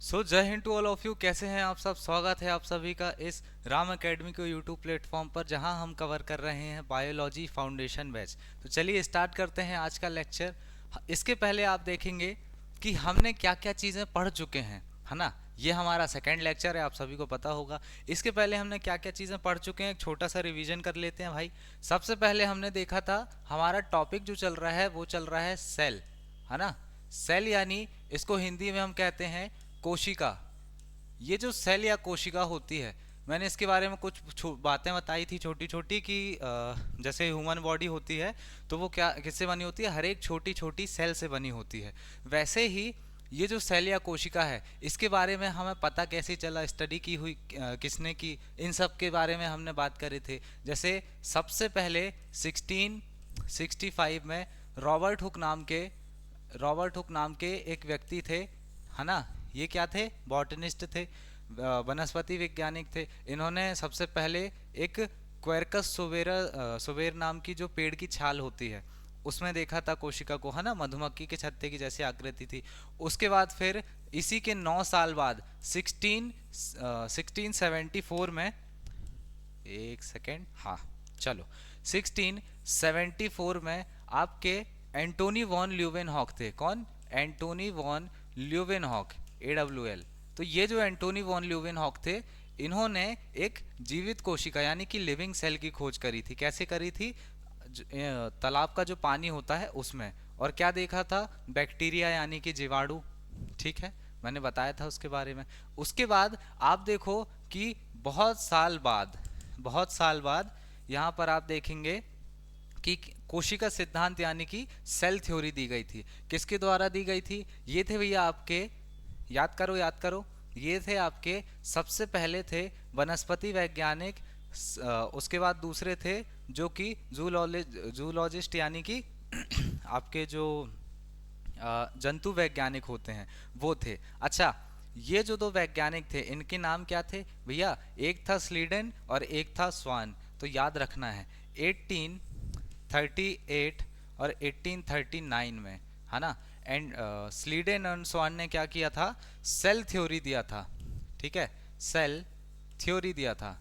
So Jai Hind to all of you. कैसे हैं आप सब? स्वागत है आप सभी का इस राम एकेडमी के यूट्यूब प्लेटफॉर्म पर, जहां हम कवर कर रहे हैं बायोलॉजी फाउंडेशन बैच। तो चलिए स्टार्ट करते हैं आज का लेक्चर। इसके पहले आप देखेंगे कि हमने क्या क्या चीज़ें पढ़ चुके हैं, है ना। ये हमारा सेकेंड लेक्चर है, आप सभी को पता होगा। इसके पहले हमने क्या क्या चीज़ें पढ़ चुके हैं, एक छोटा सा रिवीजन कर लेते हैं भाई। सबसे पहले हमने देखा था, हमारा टॉपिक जो चल रहा है वो चल रहा है सेल, है ना। सेल यानी इसको हिंदी में हम कहते हैं कोशिका। ये जो सेल या कोशिका होती है, मैंने इसके बारे में कुछ बातें बताई थी छोटी छोटी कि जैसे ह्यूमन बॉडी होती है तो वो क्या किससे बनी होती है, हर एक छोटी छोटी सेल से बनी होती है। वैसे ही ये जो सेल या कोशिका है, इसके बारे में हमें पता कैसे चला, स्टडी की हुई किसने की, इन सब के बारे में हमने बात करे थे। जैसे सबसे पहले 1665 में रॉबर्ट हुक नाम के एक व्यक्ति थे, है ना। ये क्या थे? बॉटनिस्ट थे, वनस्पति वैज्ञानिक थे। इन्होंने सबसे पहले एक क्वेरकस सुवेर नाम की जो पेड़ की छाल होती है उसमें देखा था कोशिका को, है ना। मधुमक्खी के छत्ते की जैसी आकृति थी। उसके बाद फिर इसी के 9 साल बाद 1674 में, एक सेकेंड, हाँ चलो, 1674 में आपके एंटोनी वॉन ल्यूवेनहॉक थे। कौन? Antony von Leeuwenhoek, AWL। तो ये जो एंटोनी वॉन ल्यूवेनहॉक थे, इन्होंने एक जीवित कोशिका यानी कि लिविंग सेल की खोज करी थी। कैसे करी थी? तालाब का जो पानी होता है उसमें। और क्या देखा था? बैक्टीरिया यानी कि जीवाणु। ठीक है, मैंने बताया था उसके बारे में। उसके बाद आप देखो कि बहुत साल बाद यहाँ पर आप देखेंगे कि कोशिका सिद्धांत यानी कि सेल थ्योरी दी गई थी। किसके द्वारा दी गई थी? ये थे भैया आपके, याद करो, ये थे आपके सबसे पहले थे वनस्पति वैज्ञानिक। उसके बाद दूसरे थे जो कि जूलॉजिस्ट यानी कि आपके जो जंतु वैज्ञानिक होते हैं वो थे। अच्छा, ये जो दो वैज्ञानिक थे इनके नाम क्या थे भैया? एक था स्लीडन और एक था स्वान। तो याद रखना है, 1838 और 1839 में, है ना। एंड स्लीडन और स्वान ने क्या किया था? सेल थ्योरी दिया था। ठीक है, सेल थ्योरी दिया था।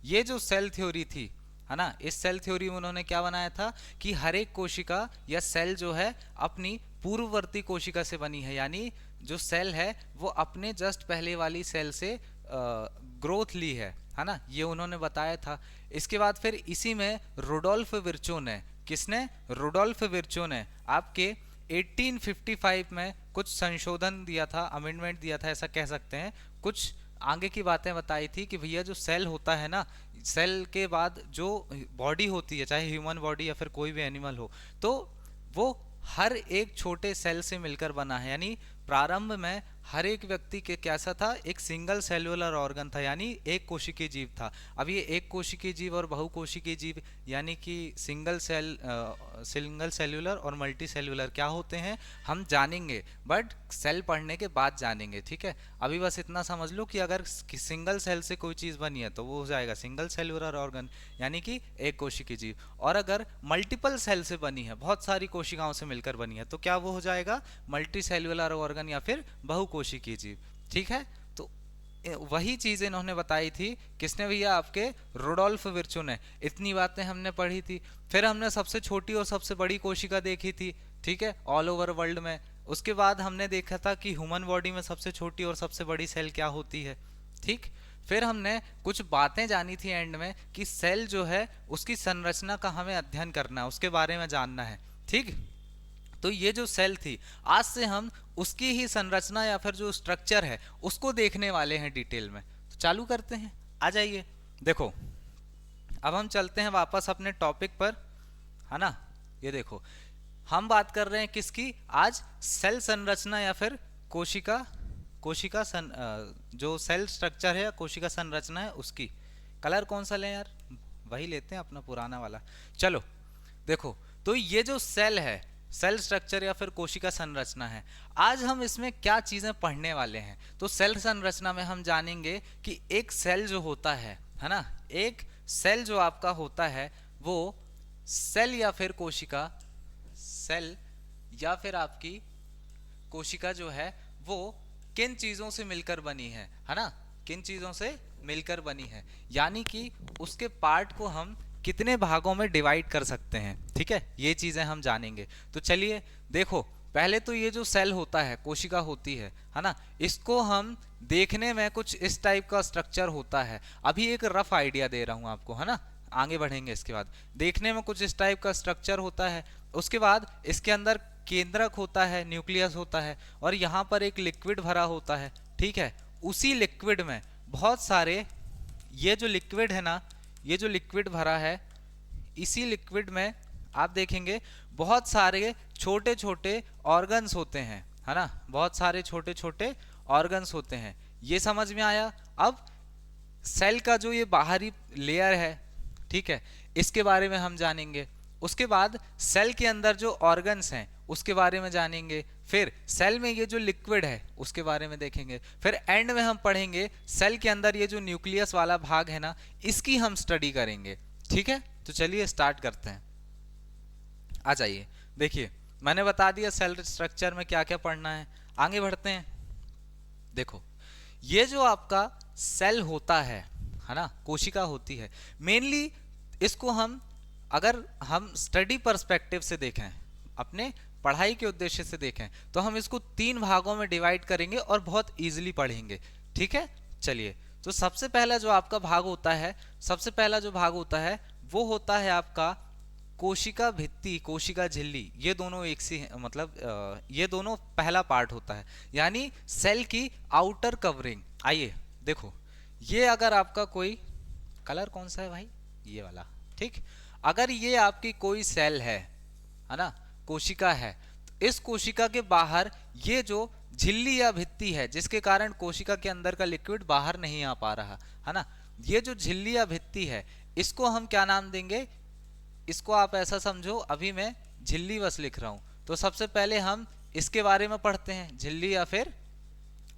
ये जो सेल थ्योरी थी, है ना, इस सेल थ्योरी में उन्होंने क्या बनाया था कि हर एक कोशिका या सेल जो है अपनी पूर्ववर्ती कोशिका से बनी है। यानी जो सेल है वो अपने जस्ट पहले वाली सेल से ग्रोथ ली है ना। ये उन्होंने बताया था। इसके बाद फिर इसी में रुडोल्फ विर्चो ने, किसने? रुडोल्फ विर्चो ने आपके 1855 में कुछ संशोधन दिया था, अमेंडमेंट दिया था, ऐसा कह सकते हैं। कुछ आगे की बातें बताई थी कि भैया जो सेल होता है ना, सेल के बाद जो बॉडी होती है, चाहे ह्यूमन बॉडी या फिर कोई भी एनिमल हो, तो वो हर एक छोटे सेल से मिलकर बना है। यानी प्रारंभ में हर एक व्यक्ति के कैसा था? एक सिंगल सेल्युलर ऑर्गन था, यानी एक कोशिकीय जीव था। अब ये एक कोशिकीय जीव और बहुकोशिकीय जीव यानी कि सिंगल सेल्युलर और मल्टी सेल्युलर क्या होते हैं हम जानेंगे, बट सेल पढ़ने के बाद जानेंगे। ठीक है, अभी बस इतना समझ लो कि अगर सिंगल सेल से कोई चीज़ बनी है तो वो हो जाएगा सिंगल सेल्युलर ऑर्गन यानी कि एक कोशिकीय जीव। और अगर मल्टीपल सेल से बनी है, बहुत सारी कोशिकाओं से मिलकर बनी है, तो क्या वो हो जाएगा? मल्टी सेल्युलर ऑर्गन या फिर बहुकोशिकीय जीव। ठीक है, तो वही चीज इन्होंने बताई थी। किसने भैया? आपके रुडोल्फ विर्चो ने। इतनी बातें हमने पढ़ी थी। फिर हमने सबसे छोटी और सबसे बड़ी कोशिका देखी थी, ठीक है, ऑल ओवर वर्ल्ड में। उसके बाद हमने देखा था कि ह्यूमन बॉडी में सबसे छोटी और सबसे बड़ी सेल क्या होती है। ठीक, फिर हमने कुछ बातें जानी थी एंड में कि सेल जो है उसकी संरचना का हमें अध्ययन करना है, उसके बारे में जानना है। ठीक, तो ये जो सेल थी, आज से हम उसकी ही संरचना या फिर जो स्ट्रक्चर है उसको देखने वाले हैं डिटेल में। तो चालू करते हैं, आ जाइए। देखो, अब हम चलते हैं वापस अपने टॉपिक पर, है ना। ये देखो, हम बात कर रहे हैं किसकी आज? सेल संरचना या फिर कोशिका कोशिका जो सेल स्ट्रक्चर है या कोशिका संरचना है उसकी। कलर कौन सा लें यार? वही लेते हैं अपना पुराना वाला। चलो देखो, तो ये जो सेल है, सेल स्ट्रक्चर या फिर कोशिका संरचना है, आज हम इसमें क्या चीजें पढ़ने वाले हैं। तो सेल संरचना में हम जानेंगे कि एक सेल जो होता है ना, एक सेल जो आपका होता है वो सेल या फिर कोशिका, सेल या फिर आपकी कोशिका जो है वो किन चीजों से मिलकर बनी है ना, किन चीजों से मिलकर बनी है, यानी कि उसके पार्ट को हम कितने भागों में डिवाइड कर सकते हैं, ठीक है, ये चीजें हम जानेंगे। तो चलिए देखो, पहले तो ये जो सेल होता है, कोशिका होती है ना, इसको हम देखने में कुछ इस टाइप का स्ट्रक्चर होता है। अभी एक रफ आइडिया दे रहा हूं आपको, है ना, आगे बढ़ेंगे इसके बाद। देखने में कुछ इस टाइप का स्ट्रक्चर होता है, उसके बाद इसके अंदर केंद्रक होता है, न्यूक्लियस होता है, और यहाँ पर एक लिक्विड भरा होता है, ठीक है। उसी लिक्विड में बहुत सारे, ये जो लिक्विड है ना, ये जो लिक्विड भरा है, इसी लिक्विड में आप देखेंगे बहुत सारे छोटे छोटे ऑर्गन्स होते हैं, है ना, बहुत सारे छोटे छोटे ऑर्गन्स होते हैं। ये समझ में आया। अब सेल का जो ये बाहरी लेयर है, ठीक है, इसके बारे में हम जानेंगे। उसके बाद सेल के अंदर जो ऑर्गन्स हैं उसके बारे में जानेंगे। फिर सेल में ये जो लिक्विड है उसके बारे में देखेंगे। फिर एंड में हम पढ़ेंगे सेल के अंदर ये जो न्यूक्लियस वाला भाग है ना, इसकी हम स्टडी करेंगे, ठीक है। तो चलिए स्टार्ट करते हैं। आ जाइए, देखिए मैंने बता दिया सेल स्ट्रक्चर में क्या क्या पढ़ना है, आगे बढ़ते हैं। देखो, ये जो आपका सेल होता है ना, कोशिका होती है, मेनली इसको हम, अगर हम स्टडी पर्सपेक्टिव से देखें, अपने पढ़ाई के उद्देश्य से देखें, तो हम इसको 3 भागों में डिवाइड करेंगे और बहुत इजीली पढ़ेंगे, ठीक है। चलिए, तो सबसे पहला जो आपका भाग होता है, सबसे पहला जो भाग होता है वो होता है आपका कोशिका भित्ति, कोशिका झिल्ली। ये दोनों एक सी हैं, मतलब ये दोनों पहला पार्ट होता है, यानी सेल की आउटर कवरिंग। आइए देखो, ये अगर आपका कोई, कलर कौन सा है भाई, ये वाला, ठीक। अगर ये आपकी कोई सेल है ना, कोशिका है, तो इस कोशिका के बाहर ये जो झिल्ली या भित्ति है, जिसके कारण कोशिका के अंदर का लिक्विड बाहर नहीं आ पा रहा है ना, ये जो झिल्ली या भित्ति है, इसको हम क्या नाम देंगे, इसको आप ऐसा समझो, अभी मैं झिल्ली बस लिख रहा हूं, तो सबसे पहले हम इसके बारे में पढ़ते हैं, झिल्ली या फिर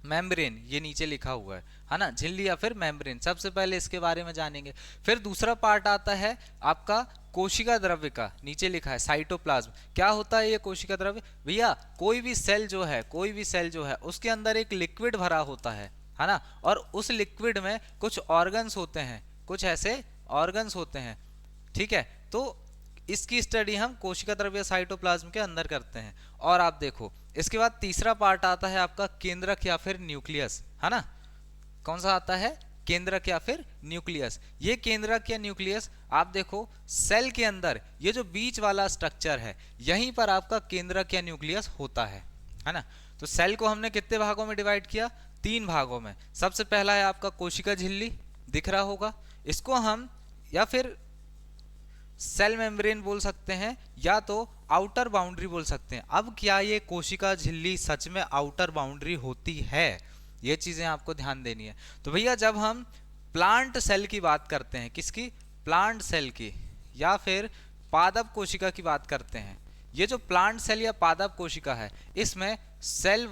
मेम्ब्रेन, ये नीचे लिखा हुआ है ना, झिल्ली या फिर मेम्ब्रेन, सबसे पहले इसके बारे में जानेंगे। फिर दूसरा पार्ट आता है आपका कोशिका द्रव्य का, नीचे लिखा है साइटोप्लाज्म। क्या होता है ये कोशिका द्रव्य? भैया कोई भी सेल जो है, कोई भी सेल जो है, उसके अंदर एक लिक्विड भरा होता है ना, और उस लिक्विड में कुछ ऑर्गन्स होते हैं, कुछ ऐसे ऑर्गन्स होते हैं, ठीक है। तो इसकी स्टडी हम कोशिका द्रव्य साइटोप्लाज्म के अंदर करते हैं। और आप देखो, इसके बाद तीसरा पार्ट आता है आपका केंद्रक या फिर न्यूक्लियस, है ना। कौन सा आता है? केंद्रक या फिर न्यूक्लियस। ये केंद्रक या न्यूक्लियस, आप देखो सेल के अंदर ये जो बीच वाला स्ट्रक्चर है, यहीं पर आपका केंद्रक या न्यूक्लियस होता है ना। तो सेल को हमने कितने भागों में डिवाइड किया? 3 भागों में। सबसे पहला है आपका कोशिका झिल्ली, दिख रहा होगा, इसको हम या फिर सेल मेम्ब्रेन बोल सकते हैं, या तो आउटर बाउंड्री बोल सकते हैं। अब क्या ये कोशिका झिल्ली सच में आउटर बाउंड्री होती है? ये चीजें आपको ध्यान देनी है। तो भैया जब हम प्लांट सेल की बात करते हैं, किसकी? प्लांट सेल की, या फिर पादप कोशिका की बात करते हैं, ये जो प्लांट सेल या पादप कोशिका है, इसमें सेल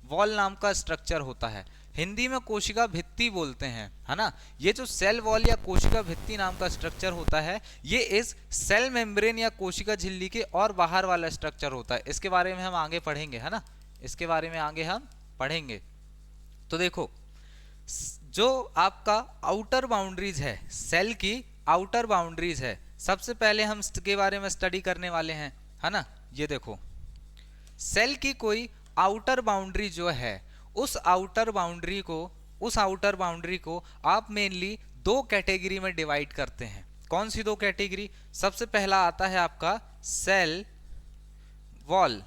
वॉल नाम का स्ट्रक्चर होता है। हिंदी में कोशिका भित्ति बोलते हैं, है ना। ये जो सेल वॉल या कोशिका भित्ति नाम का स्ट्रक्चर होता है, ये इस सेल मेम्ब्रेन या कोशिका झिल्ली के और बाहर वाला स्ट्रक्चर होता है। इसके बारे में हम आगे पढ़ेंगे, है ना, इसके बारे में आगे हम पढ़ेंगे। तो देखो, जो आपका आउटर बाउंड्रीज है, सेल की आउटर बाउंड्रीज है, सबसे पहले हम इसके बारे में स्टडी करने वाले हैं, है ना। ये देखो, सेल की कोई आउटर बाउंड्री जो है, उस आउटर बाउंड्री को आप मेनली 2 कैटेगरी में डिवाइड करते हैं। कौन सी 2 कैटेगरी? सबसे पहला आता है आपका सेल वॉल,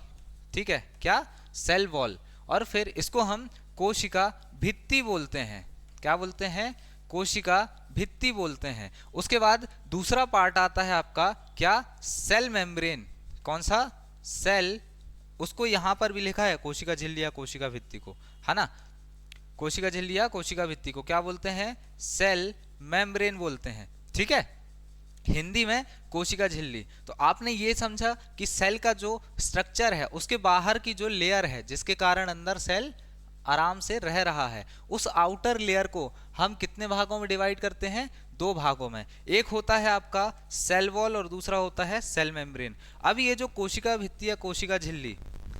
ठीक है, क्या? Cell wall. और फिर इसको हम कोशिका भित्ति बोलते हैं। क्या बोलते हैं? कोशिका भित्ति बोलते हैं। उसके बाद दूसरा पार्ट आता है आपका क्या? Cell membrane. कौन सा? सेल, उसको यहां पर भी लिखा है कोशिका झिल्ली या कोशिका भित्ति को, है ना। कोशिका झिल्ली या कोशिका भित्ति को क्या बोलते हैं? सेल मेम्ब्रेन बोलते हैं, ठीक है, हिंदी में कोशिका झिल्ली। तो आपने ये समझा कि सेल का जो स्ट्रक्चर है, उसके बाहर की जो लेयर है, जिसके कारण अंदर सेल आराम से रह रहा है, उस आउटर लेयर को हम कितने भागों में डिवाइड करते हैं? 2 भागों में। एक होता है आपका सेल वॉल और दूसरा होता है सेल मेम्ब्रेन। अब ये जो कोशिका भित्ति या कोशिका झिल्ली,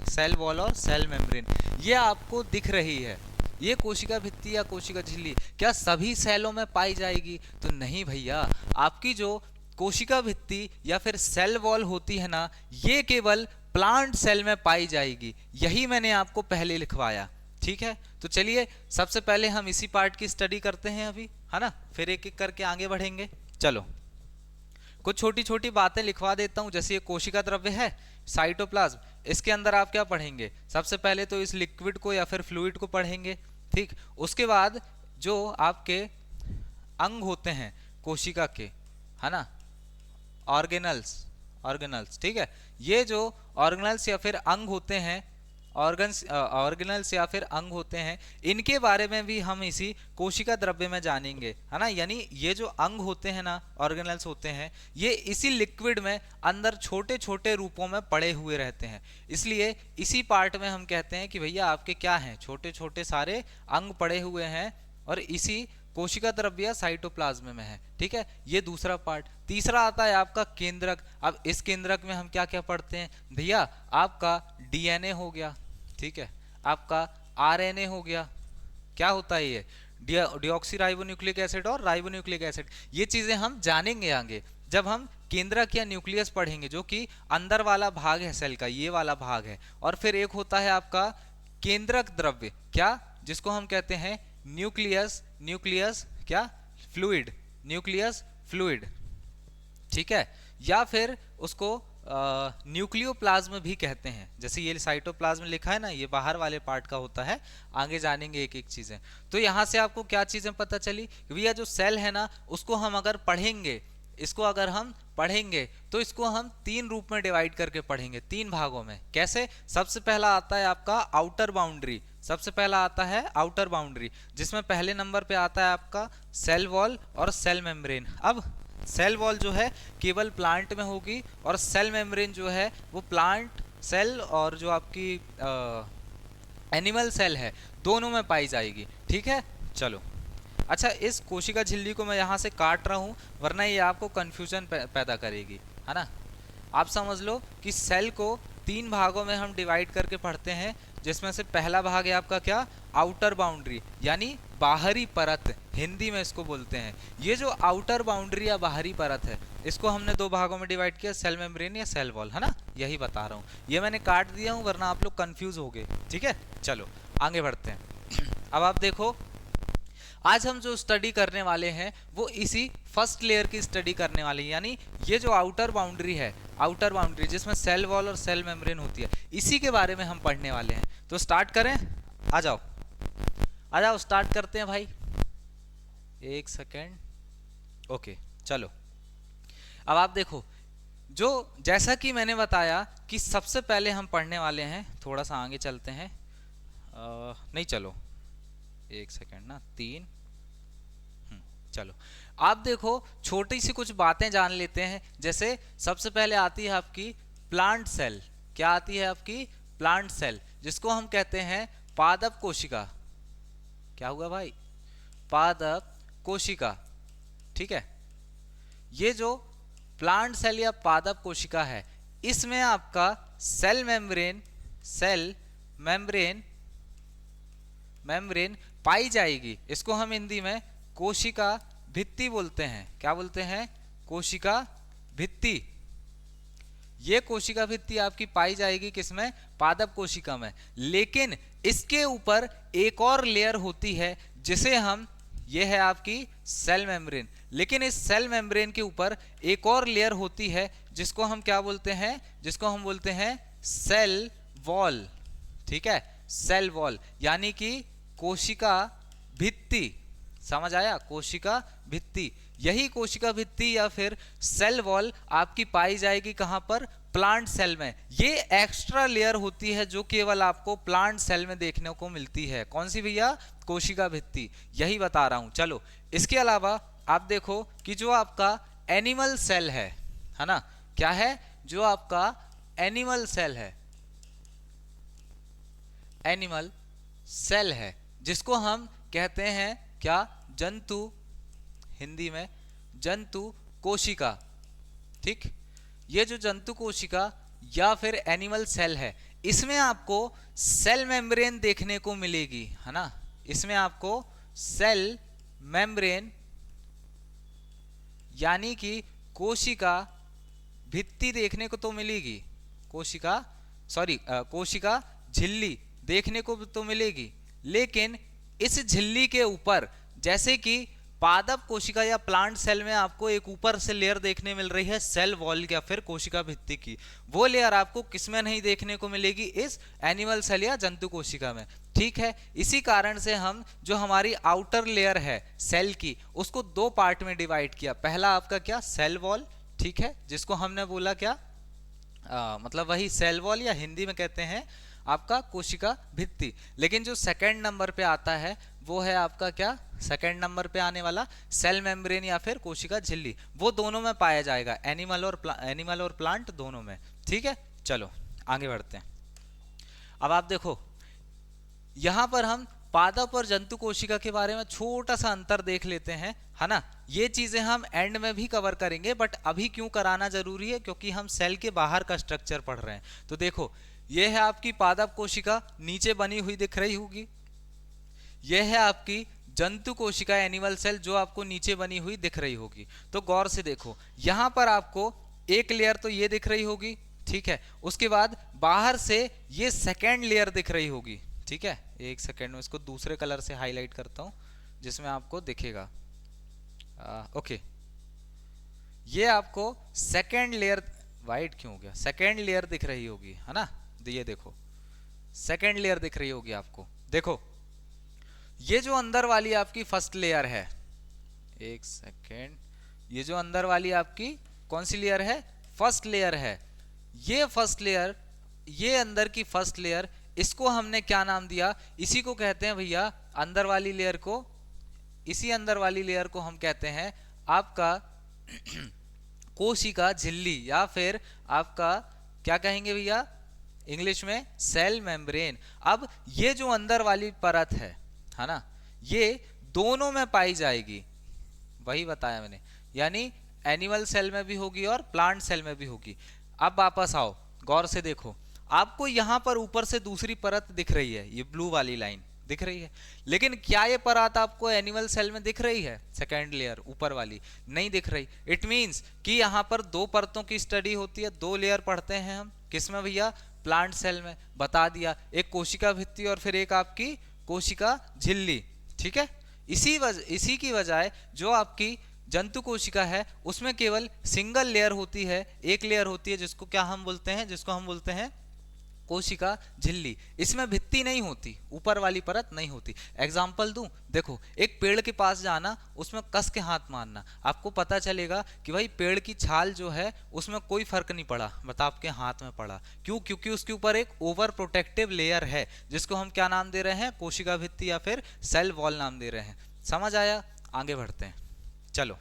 सेल वॉल और सेल मेम्ब्रेन। ये आपको दिख रही है, ये कोशिका भित्ति या कोशिका झिल्ली क्या सभी सेलों में पाई जाएगी? तो नहीं भैया, आपकी जो कोशिका भित्ति या फिर सेल वॉल होती है ना, ये केवल प्लांट सेल में पाई जाएगी। यही मैंने आपको पहले लिखवाया, ठीक है। तो चलिए सबसे पहले हम इसी पार्ट की स्टडी करते हैं अभी, है ना, फिर एक एक करके आगे बढ़ेंगे। चलो कुछ छोटी छोटी बातें लिखवा देता हूं, जैसे ये कोशिका द्रव्य है साइटोप्लाज्म, इसके अंदर आप क्या पढ़ेंगे? सबसे पहले तो इस लिक्विड को या फिर फ्लूइड को पढ़ेंगे, ठीक। उसके बाद जो आपके अंग होते हैं कोशिका के, है ना, ऑर्गेनल्स, ठीक है। ये जो ऑर्गेनल्स या फिर अंग होते हैं, ऑर्गेनल्स या फिर अंग होते हैं, इनके बारे में भी हम इसी कोशिका द्रव्य में जानेंगे, है ना। यानी ये जो अंग होते हैं ना, ऑर्गेनल्स होते हैं, ये इसी लिक्विड में अंदर छोटे छोटे रूपों में पड़े हुए रहते हैं। इसलिए इसी पार्ट में हम कहते हैं कि भैया आपके क्या हैं, छोटे छोटे सारे अंग पड़े हुए हैं और इसी कोशिका द्रव्य साइटोप्लाज्म में है, ठीक है। ये दूसरा पार्ट। तीसरा आता है आपका केंद्रक। अब इस केंद्रक में हम क्या क्या पढ़ते हैं भैया? आपका डीएनए हो गया, ठीक है, आपका आरएनए हो गया। क्या होता है ये? डिऑक्सी राइबोन्यूक्लिक एसिड और राइबोन्यूक्लिक एसिड। ये चीजें हम जानेंगे आगे जब हम केंद्रक या न्यूक्लियस पढ़ेंगे, जो कि अंदर वाला भाग है सेल का, ये वाला भाग है। और फिर एक होता है आपका केंद्रक द्रव्य, क्या, जिसको हम कहते हैं न्यूक्लियस क्या, फ्लूइड, न्यूक्लियस फ्लूइड, ठीक है। या फिर उसको न्यूक्लियोप्लाज्म भी कहते हैं। जैसे ये साइटोप्लाज्म लिखा है ना, ये बाहर वाले पार्ट का होता है। आगे जानेंगे एक एक चीजें। तो यहाँ से आपको क्या चीजें पता चली? भैया जो सेल है ना, उसको हम अगर पढ़ेंगे, इसको अगर हम पढ़ेंगे तो इसको हम तीन रूप में डिवाइड करके पढ़ेंगे, तीन भागों में। कैसे? सबसे पहला आता है आपका आउटर बाउंड्री, सबसे पहला आता है आउटर बाउंड्री, जिसमें पहले नंबर पे आता है आपका सेल वॉल और सेल मेम्ब्रेन। अब सेल वॉल जो है केवल प्लांट में होगी और सेल मेम्ब्रेन जो है वो प्लांट सेल और जो आपकी एनिमल सेल है, दोनों में पाई जाएगी, ठीक है। चलो अच्छा, इस कोशिका झिल्ली को मैं यहाँ से काट रहा हूँ, वरना ये आपको कंफ्यूजन पैदा करेगी, है ना। आप समझ लो कि सेल को तीन भागों में हम डिवाइड करके पढ़ते हैं, जिसमें से पहला भाग है आपका क्या, आउटर बाउंड्री, यानी बाहरी परत, हिंदी में इसको बोलते हैं। ये जो आउटर बाउंड्री या बाहरी परत है, इसको हमने दो भागों में डिवाइड किया, सेल मेम्ब्रेन या सेल वॉल, है ना। यही बता रहा हूँ, ये मैंने काट दिया हूँ वरना आप लोग कंफ्यूज हो गए, ठीक है। चलो आगे बढ़ते हैं। अब आप देखो, आज हम जो स्टडी करने वाले हैं वो इसी फर्स्ट लेयर की स्टडी करने वाले हैं, यानी ये जो आउटर बाउंड्री है, आउटर बाउंड्री जिसमें सेल वॉल और सेल मेम्ब्रेन होती है, इसी के बारे में हम पढ़ने वाले हैं। तो स्टार्ट करें, आ जाओ आ जाओ, स्टार्ट करते हैं भाई। एक सेकेंड, ओके चलो। अब आप देखो, जो जैसा कि मैंने बताया कि सबसे पहले हम पढ़ने वाले हैं, थोड़ा सा आगे चलते हैं, नहीं चलो एक सेकेंड ना, तीन, चलो। आप देखो, छोटी सी कुछ बातें जान लेते हैं। जैसे सबसे पहले आती है आपकी प्लांट सेल। क्या आती है आपकी? प्लांट सेल, जिसको हम कहते हैं पादप कोशिका। क्या हुआ भाई? पादप कोशिका, ठीक है। ये जो प्लांट सेल या पादप कोशिका है, इसमें आपका सेल मेम्ब्रेन पाई जाएगी। इसको हम हिंदी में कोशिका भित्ति बोलते हैं। क्या बोलते हैं? कोशिका भित्ति। ये कोशिका भित्ति आपकी पाई जाएगी किसमें? पादप कोशिका में। लेकिन इसके ऊपर एक और लेयर होती है जिसे हम, ये है आपकी सेल मेम्ब्रेन, लेकिन इस सेल मेम्ब्रेन के ऊपर एक और लेयर होती है जिसको हम क्या बोलते हैं? जिसको हम बोलते हैं सेल वॉल, ठीक है। सेल वॉल यानी कि कोशिका भित्ति, समझ आया? कोशिका भित्ति। यही कोशिका भित्ति या फिर सेल वॉल आपकी पाई जाएगी कहां पर? प्लांट सेल में। ये एक्स्ट्रा लेयर होती है जो केवल आपको प्लांट सेल में देखने को मिलती है। कौन सी भैया? कोशिका भित्ति। यही बता रहा हूं। चलो, इसके अलावा आप देखो कि जो आपका एनिमल सेल है ना, क्या है? जो आपका एनिमल सेल है, एनिमल सेल है, जिसको हम कहते हैं क्या? जंतु, हिंदी में जंतु कोशिका, ठीक। ये जो जंतु कोशिका या फिर एनिमल सेल है, इसमें आपको सेल मेम्ब्रेन देखने को मिलेगी, है ना, इसमें आपको सेल मेम्ब्रेन यानी कि कोशिका भित्ति देखने को तो मिलेगी, कोशिका झिल्ली देखने को तो मिलेगी, लेकिन इस झिल्ली के ऊपर, जैसे कि पादप कोशिका या प्लांट सेल में आपको एक ऊपर से लेयर देखने मिल रही है सेल वॉल या फिर कोशिका भित्ति की, वो लेयर आपको किसमें नहीं देखने को मिलेगी, इस एनिमल सेल या जंतु कोशिका में। ठीक है, इसी कारण से हम जो हमारी आउटर लेयर है सेल की, उसको दो पार्ट में डिवाइड किया। पहला आपका क्या, सेल वॉल, ठीक है, जिसको हमने बोला क्या, मतलब वही सेल वॉल या हिंदी में कहते हैं आपका कोशिका भित्ति। लेकिन जो सेकंड नंबर पे आता है वो है आपका क्या, सेकंड नंबर पे आने वाला सेल मेम्ब्रेन या फिर कोशिका झिल्ली, वो दोनों में पाया जाएगा, एनिमल और प्लांट दोनों में। ठीक है, चलो आगे बढ़ते हैं। अब आप देखो यहां पर हम पादप और जंतु कोशिका के बारे में छोटा सा अंतर देख लेते हैं, है ना। ये चीजें हम एंड में भी कवर करेंगे, बट अभी क्यों कराना जरूरी है, क्योंकि हम सेल के बाहर का स्ट्रक्चर पढ़ रहे हैं। तो देखो ये है आपकी पादप कोशिका नीचे बनी हुई दिख रही होगी, यह है आपकी जंतु कोशिका एनिमल सेल जो आपको नीचे बनी हुई दिख रही होगी। तो गौर से देखो यहां पर आपको एक लेयर तो ये दिख रही होगी, ठीक है, उसके बाद बाहर से ये सेकेंड लेयर दिख रही होगी। ठीक है, एक सेकेंड में इसको दूसरे कलर से हाईलाइट करता हूं जिसमें आपको दिखेगा। ओके, ये आपको सेकेंड लेयर, वाइट क्यों हो गया, सेकेंड लेयर दिख रही होगी, है ना। ये देखो सेकेंड लेयर दिख रही होगी आपको। देखो ये जो अंदर वाली आपकी फर्स्ट लेयर है, एक सेकेंड, ये जो अंदर वाली आपकी कौन सी लेयर है, फर्स्ट लेयर है। ये फर्स्ट लेयर, ये अंदर की फर्स्ट लेयर, इसको हमने क्या नाम दिया, इसी को कहते हैं भैया अंदर वाली लेयर को, इसी अंदर वाली लेयर को हम कहते हैं आपका कोशिका झिल्ली, या फिर आपका क्या कहेंगे भैया इंग्लिश में, सेल मेम्ब्रेन। अब ये जो अंदर वाली परत है ना, ये दोनों में पाई जाएगी, वही बताया मैंने, यानी एनिमल सेल में भी होगी और प्लांट सेल में भी होगी। अब वापस आओ, गौर से देखो, आपको यहां पर ऊपर से दूसरी परत दिख रही है, ये ब्लू वाली लाइन दिख रही है, लेकिन क्या ये परत आपको एनिमल सेल में दिख रही है, सेकेंड लेयर ऊपर वाली नहीं दिख रही। इट मींस कि यहां पर दो परतों की स्टडी होती है, दो लेयर पढ़ते हैं हम, किसमें भैया, प्लांट सेल में, बता दिया, एक कोशिका भित्ति और फिर एक आपकी कोशिका झिल्ली। ठीक है, इसी की बजाय जो आपकी जंतु कोशिका है उसमें केवल सिंगल लेयर होती है, एक लेयर होती है, जिसको क्या हम बोलते हैं, जिसको हम बोलते हैं कोशिका झिल्ली। इसमें भित्ति नहीं होती, ऊपर वाली परत नहीं होती। एग्जाम्पल दूं, देखो एक पेड़ के पास जाना, उसमें कस के हाथ मारना, आपको पता चलेगा कि भाई पेड़ की छाल जो है उसमें कोई फर्क नहीं पड़ा, बता आपके हाथ में पड़ा, क्यों, क्योंकि उसके ऊपर एक ओवर प्रोटेक्टिव लेयर है, जिसको हम क्या नाम दे रहे हैं, कोशिका भित्ति या फिर सेल वॉल नाम दे रहे हैं। समझ आया, आगे बढ़ते हैं। चलो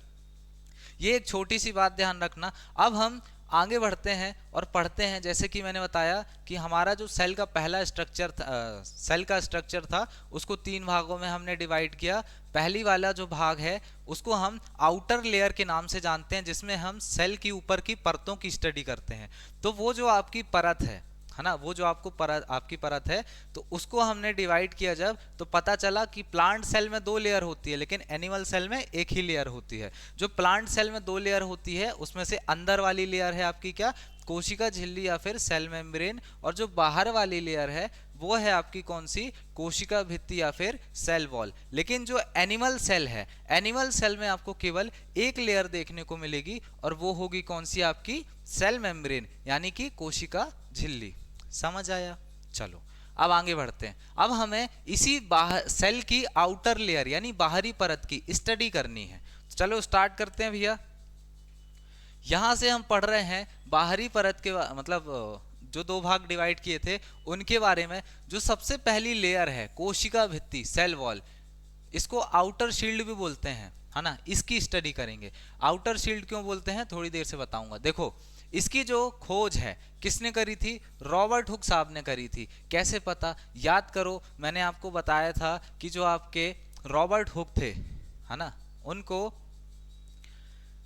ये एक छोटी सी बात ध्यान रखना। अब हम आगे बढ़ते हैं और पढ़ते हैं, जैसे कि मैंने बताया कि हमारा जो सेल का पहला स्ट्रक्चर था, सेल का स्ट्रक्चर था, उसको तीन भागों में हमने डिवाइड किया। पहली वाला जो भाग है उसको हम आउटर लेयर के नाम से जानते हैं, जिसमें हम सेल की ऊपर की परतों की स्टडी करते हैं। तो वो जो आपकी परत है ना, वो जो आपकी परत है, तो उसको हमने डिवाइड किया जब, तो पता चला कि प्लांट सेल में दो लेयर होती है, लेकिन एनिमल सेल में एक ही लेयर होती है। जो प्लांट सेल में दो लेयर होती है उसमें से अंदर वाली लेयर है आपकी क्या, कोशिका झिल्ली या फिर सेल मेम्ब्रेन, और जो बाहर वाली लेयर है वो है आपकी कौन सी, कोशिका भित्ति या फिर सेल वॉल। लेकिन जो एनिमल सेल है, एनिमल सेल में आपको केवल एक लेयर देखने को मिलेगी, और वो होगी कौन सी, आपकी सेल मेम्ब्रेन यानी कि कोशिका झिल्ली। समझ आया, चलो अब आगे बढ़ते हैं। अब हमें इसी सेल की आउटर लेयर यानी बाहरी परत की स्टडी करनी है। चलो स्टार्ट करते हैं भैया। यहां से हम पढ़ रहे हैं बाहरी परत के, मतलब जो दो भाग डिवाइड किए थे उनके बारे में। जो सबसे पहली लेयर है कोशिका भित्ति सेल वॉल, इसको आउटर शील्ड भी बोलते हैं, है ना, इसकी स्टडी करेंगे। आउटर शील्ड क्यों बोलते हैं थोड़ी देर से बताऊंगा। देखो इसकी जो खोज है किसने करी थी, रॉबर्ट हुक साहब ने करी थी। कैसे पता, याद करो मैंने आपको बताया था कि जो आपके रॉबर्ट हुक थे, है ना, उनको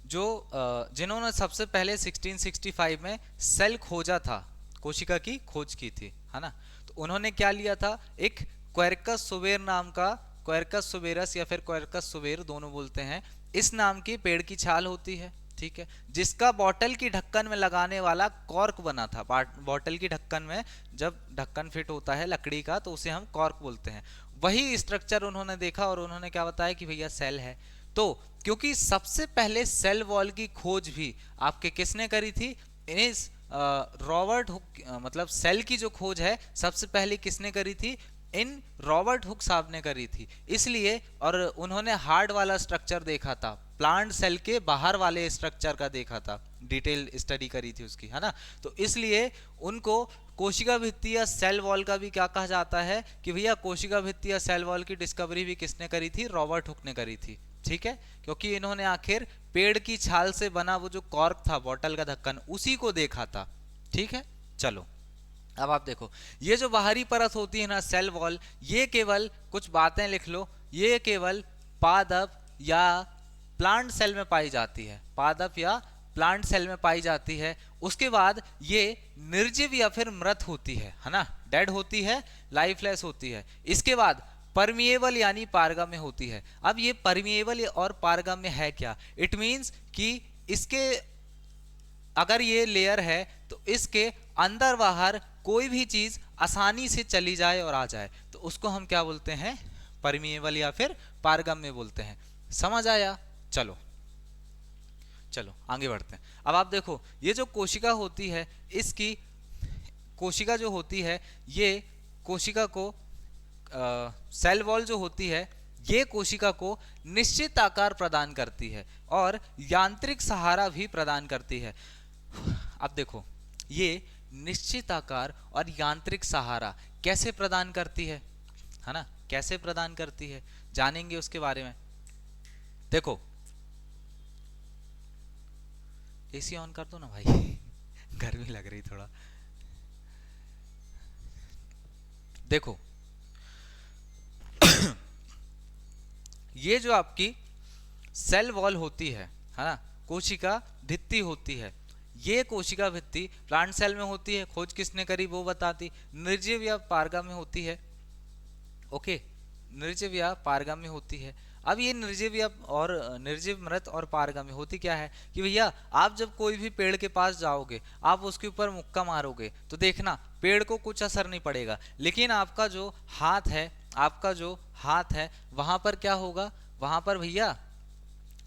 जो जिन्होंने सबसे पहले 1665 में सेल खोजा था, कोशिका की खोज की थी, है ना। तो उन्होंने क्या लिया था, एक क्वेरकस सुवेर नाम का, क्वेरकस सुवेरस या फिर क्वेरकस सुवेर दोनों बोलते हैं, इस नाम की पेड़ की छाल होती है, ठीक है, जिसका बॉटल की ढक्कन में लगाने वाला कॉर्क बना था। बॉटल की ढक्कन में जब ढक्कन फिट होता है लकड़ी का तो उसे हम कॉर्क बोलते हैं। वही स्ट्रक्चर उन्होंने देखा और उन्होंने क्या बताया कि भैया सेल है। तो क्योंकि सबसे पहले सेल वॉल की खोज भी आपके किसने करी थी, इस रॉबर्ट हुक, मतलब सेल की जो खोज है सबसे पहले किसने करी थी, इन रॉबर्ट हुक साहब ने करी थी। इसलिए, और उन्होंने हार्ड वाला स्ट्रक्चर देखा था, प्लांट सेल के बाहर वाले स्ट्रक्चर का देखा था, डिटेल स्टडी करी थी उसकी, है ना। तो इसलिए उनको कोशिका भित्ति या सेल वॉल का भी क्या कहा जाता है कि भैया कोशिका भित्ति या सेल वॉल की डिस्कवरी भी किसने करी थी, रॉबर्ट हुक ने करी थी, ठीक है। क्योंकि इन्होंने आखिर पेड़ की छाल से बना वो जो कॉर्क था, बॉटल का ढक्कन, उसी को देखा था, ठीक है। चलो अब आप देखो, ये जो बाहरी परत होती है ना सेल वॉल, ये केवल कुछ बातें लिख लो, ये केवल पादप या प्लांट सेल में पाई जाती है, पादप या प्लांट सेल में पाई जाती है। उसके बाद ये निर्जीव या फिर मृत होती है ना, डेड होती है, लाइफलेस होती है। इसके बाद परमिएबल यानी पारगम्य होती है। अब ये परमिएबल और पारगम्य है क्या, इट मींस कि इसके अगर ये लेयर है तो इसके अंदर बाहर कोई भी चीज आसानी से चली जाए और आ जाए, तो उसको हम क्या बोलते हैं, परमिएबल या फिर पारगम्य बोलते हैं। समझ आया। चलो चलो आगे बढ़ते हैं। अब आप देखो, ये जो कोशिका होती है, इसकी कोशिका जो होती है, ये कोशिका को सेल वॉल जो होती है, ये कोशिका को निश्चित आकार प्रदान करती है और यांत्रिक सहारा भी प्रदान करती है। अब देखो, ये निश्चित आकार और यांत्रिक सहारा कैसे प्रदान करती है ना, कैसे प्रदान करती है जानेंगे उसके बारे में। देखो, एसी ऑन कर दो ना भाई गर्मी लग रही थोड़ा। देखो ये जो आपकी सेल वॉल होती है ना, कोशिका भित्ति होती है, ये कोशिका भित्ति प्लांट सेल में होती है, खोज किसने करी वो बताती, निर्जीव या पारगम्य होती है, ओके, निर्जीव या पारगम्य होती है। अब ये निर्जीव या और निर्जीव मृत और पारगम्य होती क्या है कि भैया आप जब कोई भी पेड़ के पास जाओगे, आप उसके ऊपर मुक्का मारोगे तो देखना पेड़ को कुछ असर नहीं पड़ेगा, लेकिन आपका जो हाथ है, आपका जो हाथ है वहां पर क्या होगा, वहां पर भैया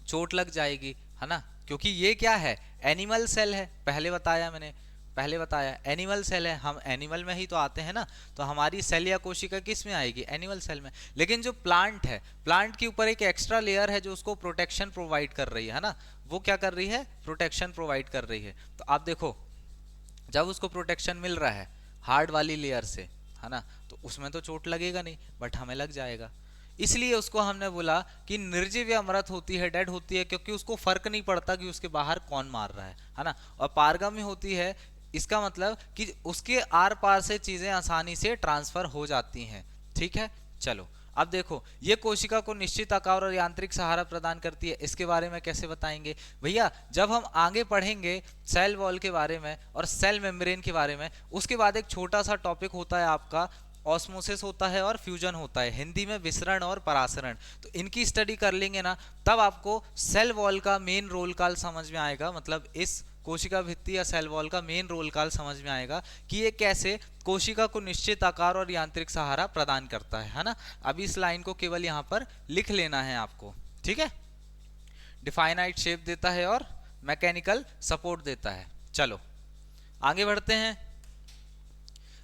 चोट लग जाएगी, है ना। क्योंकि ये क्या है, एनिमल सेल है, पहले बताया मैंने, पहले बताया एनिमल सेल है, हम एनिमल में ही तो आते हैं ना, तो हमारी सेल या कोशिका किस में आएगी, एनिमल सेल में। लेकिन जो प्लांट है, प्लांट के ऊपर एक एक्स्ट्रा लेयर है जो उसको प्रोटेक्शन प्रोवाइड कर रही है ना, वो क्या कर रही है, प्रोटेक्शन प्रोवाइड कर रही है। तो आप देखो, जब उसको प्रोटेक्शन मिल रहा है हार्ड वाली लेयर से, है ना, तो उसमें तो चोट लगेगा नहीं, बट हमें लग जाएगा। इसलिए उसको हमने बोला कि निर्जीव या मृत होती है, डेड होती है, क्योंकि उसको फर्क नहीं पड़ता कि उसके बाहर कौन मार रहा है ना। और पारगम्य होती है, इसका मतलब कि उसके आर पार से चीजें आसानी से ट्रांसफर हो जाती हैं, ठीक है। चलो अब देखो, ये कोशिका को निश्चित आकार और यांत्रिक सहारा प्रदान करती है, इसके बारे में कैसे बताएंगे भैया, जब हम आगे पढ़ेंगे सेल वॉल के बारे में और सेल मेम्ब्रेन के बारे में, उसके बाद एक छोटा सा टॉपिक होता है आपका ऑस्मोसिस होता है और फ्यूजन होता है, हिंदी में विसरण और परासरण। तो इनकी स्टडी कर लेंगे ना, तब आपको सेल वॉल का मेन रोल काल समझ में आएगा, मतलब इस कोशिका भित्ति या सेल वॉल का मेन रोल काल समझ में आएगा कि ये कैसे कोशिका को निश्चित आकार और यांत्रिक सहारा प्रदान करता है ना। अभी इस लाइन को केवल यहाँ पर लिख लेना है आपको, ठीक है। डिफाइनाइट शेप देता है और मैकेनिकल सपोर्ट देता है। चलो आगे बढ़ते हैं।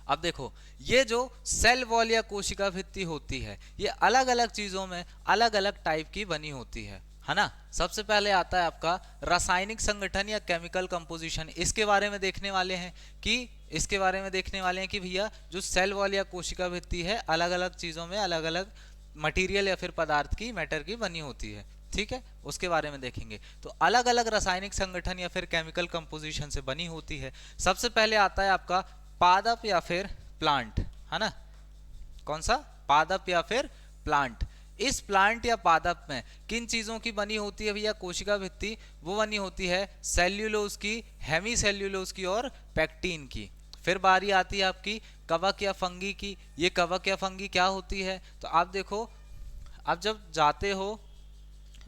अब देखो, ये जो सेल वॉल या कोशिका भित्ति होती है, ये अलग अलग चीजों में अलग अलग टाइप की बनी होती है ना। सबसे पहले आता है आपका रासायनिक संगठन या केमिकल कंपोजिशन, इसके बारे में देखने वाले हैं कि इसके बारे में देखने वाले हैं कि भैया जो सेल वॉल या कोशिका भित्ति है अलग अलग चीजों में अलग अलग मटेरियल या फिर पदार्थ की, मैटर की बनी होती है, ठीक है, उसके बारे में देखेंगे। तो अलग अलग रासायनिक संगठन या फिर केमिकल कंपोजिशन से बनी होती है। सबसे पहले आता है आपका पादप या फिर प्लांट, है ना, कौन सा, पादप या फिर प्लांट। इस प्लांट या पादप में किन चीजों की बनी होती है भैया कोशिका भित्ति, वो बनी होती है सेल्यूलोज की, हेमी सेल्यूलोज की और पेक्टिन की। फिर बारी आती है आपकी कवक या फंगी की। ये कवक या फंगी क्या होती है, तो आप देखो, आप जब जाते हो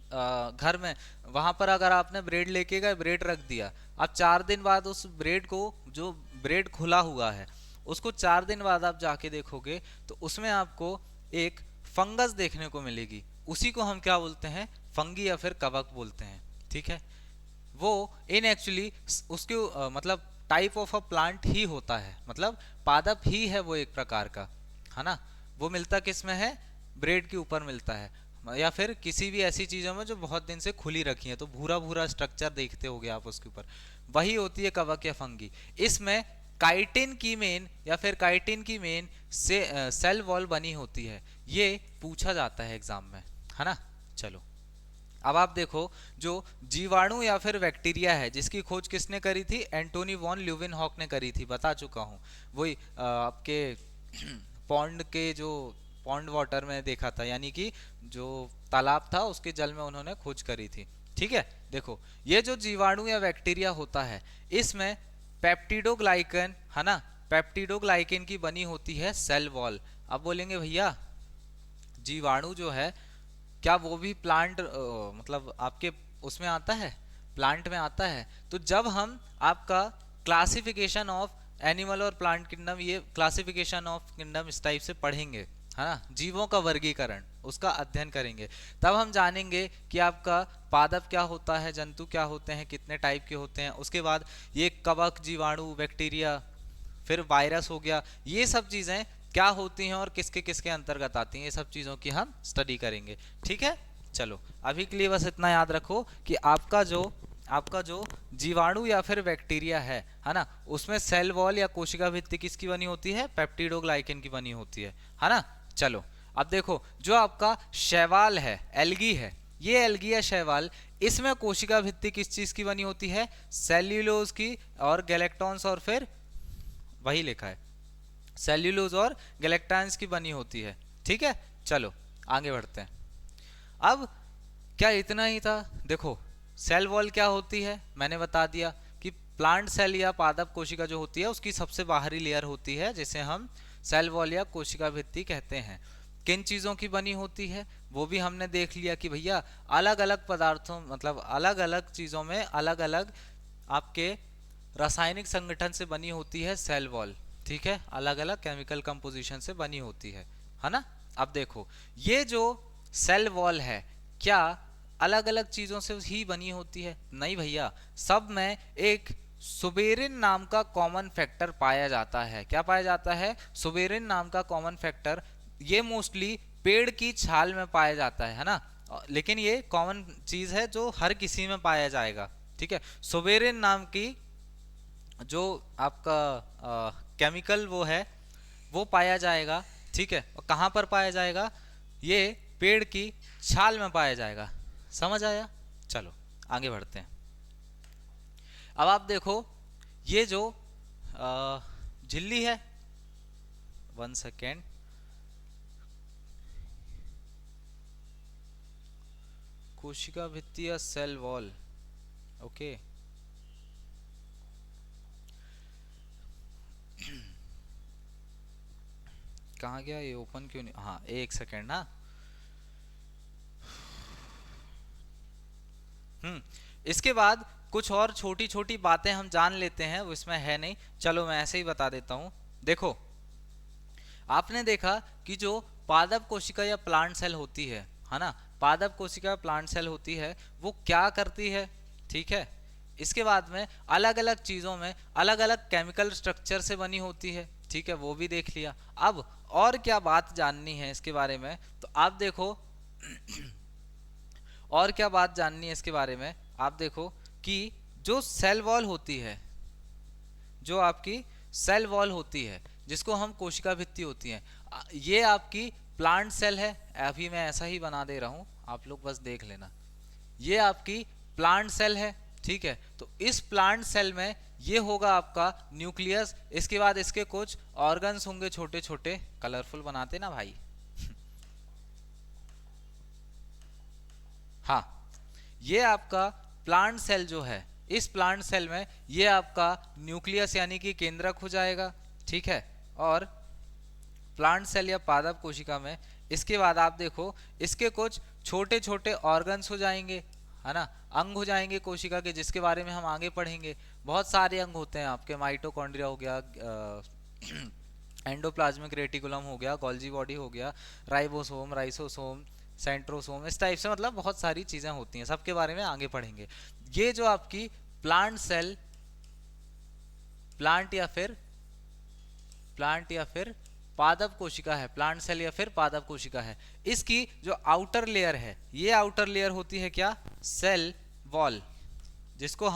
घर में, वहां पर अगर आपने ब्रेड लेके गए, ब्रेड रख दिया, अब 4 दिन बाद उस ब्रेड को, जो ब्रेड खुला हुआ है उसको 4 दिन बाद आप जाके देखोगे तो उसमें आपको एक फंगस देखने को मिलेगी। उसी को हम क्या बोलते हैं, फंगी या फिर कवक बोलते हैं। ठीक है, वो इन एक्चुअली उसके मतलब टाइप ऑफ अ प्लांट ही होता है, मतलब पादप ही है वो एक प्रकार का, है ना। वो मिलता किस में है, ब्रेड के ऊपर मिलता है, या फिर किसी भी ऐसी चीजों में जो बहुत दिन से खुली रखी है, तो भूरा भूरा स्ट्रक्चर देखते होगे आप उसके ऊपर, वही होती है कवक या फंगी। इसमें काइटिन की मेन या फिर काइटिन की मेन से सेल वॉल बनी होती है, ये पूछा जाता है एग्जाम में, है ना। चलो अब आप देखो, जो जीवाणु या फिर बैक्टीरिया है जिसकी खोज किसने करी थी, एंटोनी वॉन ल्यूवेनहॉक ने करी थी, बता चुका हूँ। वही आपके पॉन्ड के जो पॉन्ड वाटर में देखा था, यानी कि जो तालाब था उसके जल में उन्होंने खोज करी थी। ठीक है, देखो ये जो जीवाणु या बैक्टीरिया होता है, इसमें पेप्टिडोग्लाइकन, है ना, पेप्टिडोग्लाइकन की बनी होती है सेल वॉल। अब बोलेंगे भैया जीवाणु जो है क्या वो भी प्लांट मतलब आपके उसमें आता है, प्लांट में आता है। तो जब हम आपका क्लासिफिकेशन ऑफ एनिमल और प्लांट किंगडम, ये क्लासिफिकेशन ऑफ किंगडम इस टाइप से पढ़ेंगे, है ना, जीवों का वर्गीकरण उसका अध्ययन करेंगे, तब हम जानेंगे कि आपका पादप क्या होता है, जंतु क्या होते हैं, कितने टाइप के होते हैं। उसके बाद ये कवक, जीवाणु, बैक्टीरिया, फिर वायरस हो गया, ये सब चीजें क्या होती हैं और किसके किसके अंतर्गत आती हैं, ये सब चीजों की हम स्टडी करेंगे। ठीक है, चलो अभी के लिए बस इतना याद रखो कि आपका जो जीवाणु या फिर बैक्टीरिया है ना, उसमें सेल वॉल या कोशिका भित्ति किसकी बनी होती है, पेप्टिडोग्लाइकन की बनी होती है ना। चलो अब देखो, जो आपका शैवाल है, एल्गी है, ये एल्गी या शैवाल, इसमें कोशिका भित्ति किस चीज की बनी होती है, सेल्यूलोज की और गैलेक्टॉन्स, और फिर वही लिखा है सेल्यूलोज और गैलेक्टान्स की बनी होती है। ठीक है, चलो आगे बढ़ते हैं। अब क्या इतना ही था, देखो सेल वॉल क्या होती है, मैंने बता दिया कि प्लांट सेल या पादप कोशिका जो होती है उसकी सबसे बाहरी लेयर होती है, जिसे हम सेल वॉल या कोशिका भित्ति कहते हैं। किन चीजों की बनी होती है वो भी हमने देख लिया कि भैया अलग अलग पदार्थों, मतलब अलग अलग चीजों में अलग अलग आपके रासायनिक संगठन से बनी होती है सेल वॉल। ठीक है, अलग अलग केमिकल कंपोजिशन से बनी होती है ना। अब देखो ये जो सेल वॉल है, क्या अलग अलग चीजों से ही बनी होती है, नहीं भैया, सब में एक सुबेरिन नाम का कॉमन फैक्टर पाया जाता है। क्या पाया जाता है, सुबेरिन नाम का कॉमन फैक्टर। ये मोस्टली पेड़ की छाल में पाया जाता है ना, लेकिन ये कॉमन चीज है जो हर किसी में पाया जाएगा। ठीक है, सुबेरिन नाम की जो आपका केमिकल वो है वो पाया जाएगा। ठीक है, और कहाँ पर पाया जाएगा, ये पेड़ की छाल में पाया जाएगा। समझ आया, चलो आगे बढ़ते हैं। अब आप देखो ये जो झिल्ली है, 1 सेकेंड, कोशिका भित्ति या सेल वॉल, ओके, कहाँ गया ये, ओपन क्यों नहीं, हाँ 1 सेकेंड ना। इसके बाद कुछ और छोटी छोटी बातें हम जान लेते हैं, वो इसमें है नहीं, चलो मैं ऐसे ही बता देता हूं। देखो आपने देखा कि जो पादप कोशिका या प्लांट सेल होती है ना, पादप कोशिका प्लांट सेल होती है, वो क्या करती है। ठीक है, इसके बाद में अलग अलग चीजों में अलग अलग केमिकल स्ट्रक्चर से बनी होती है। ठीक है, वो भी देख लिया। अब और क्या बात जाननी है इसके बारे में, तो आप देखो और क्या बात जाननी है इसके बारे में, आप देखो कि जो सेल वॉल होती है, जो आपकी सेल वॉल होती है जिसको हम कोशिका भित्ति होती है, ये आपकी प्लांट सेल है। अभी मैं ऐसा ही बना दे रहा हूं, आप लोग बस देख लेना, ये आपकी प्लांट सेल है। ठीक है, तो इस प्लांट सेल में ये होगा आपका न्यूक्लियस, इसके बाद इसके कुछ ऑर्गन्स होंगे छोटे छोटे, कलरफुल बनाते ना भाई हाँ, ये आपका प्लांट सेल जो है इस प्लांट सेल में ये आपका न्यूक्लियस यानी कि केंद्रक हो जाएगा, ठीक है। और प्लांट सेल या पादप कोशिका में इसके बाद आप देखो इसके कुछ छोटे छोटे ऑर्गन्स हो जाएंगे, है ना, अंग हो जाएंगे कोशिका के, जिसके बारे में हम आगे पढ़ेंगे। बहुत सारे अंग होते हैं आपके, माइटोकॉन्ड्रिया हो गया, एंडोप्लाज्मिक रेटिकुलम हो गया, गोल्जी बॉडी हो गया, राइबोसोम, राइसोसोम, सेंट्रोसोम, इस टाइप से मतलब बहुत सारी चीजें होती हैं, सबके बारे में आगे पढ़ेंगे। ये जो आपकी प्लांट सेल, प्लांट या फिर पादप कोशिका है, प्लांट सेल या फिर पादप कोशिका है, इसकी जो आउटर लेयर है, ये आउटर लेयर होती है क्या, सेल वॉल, जिसको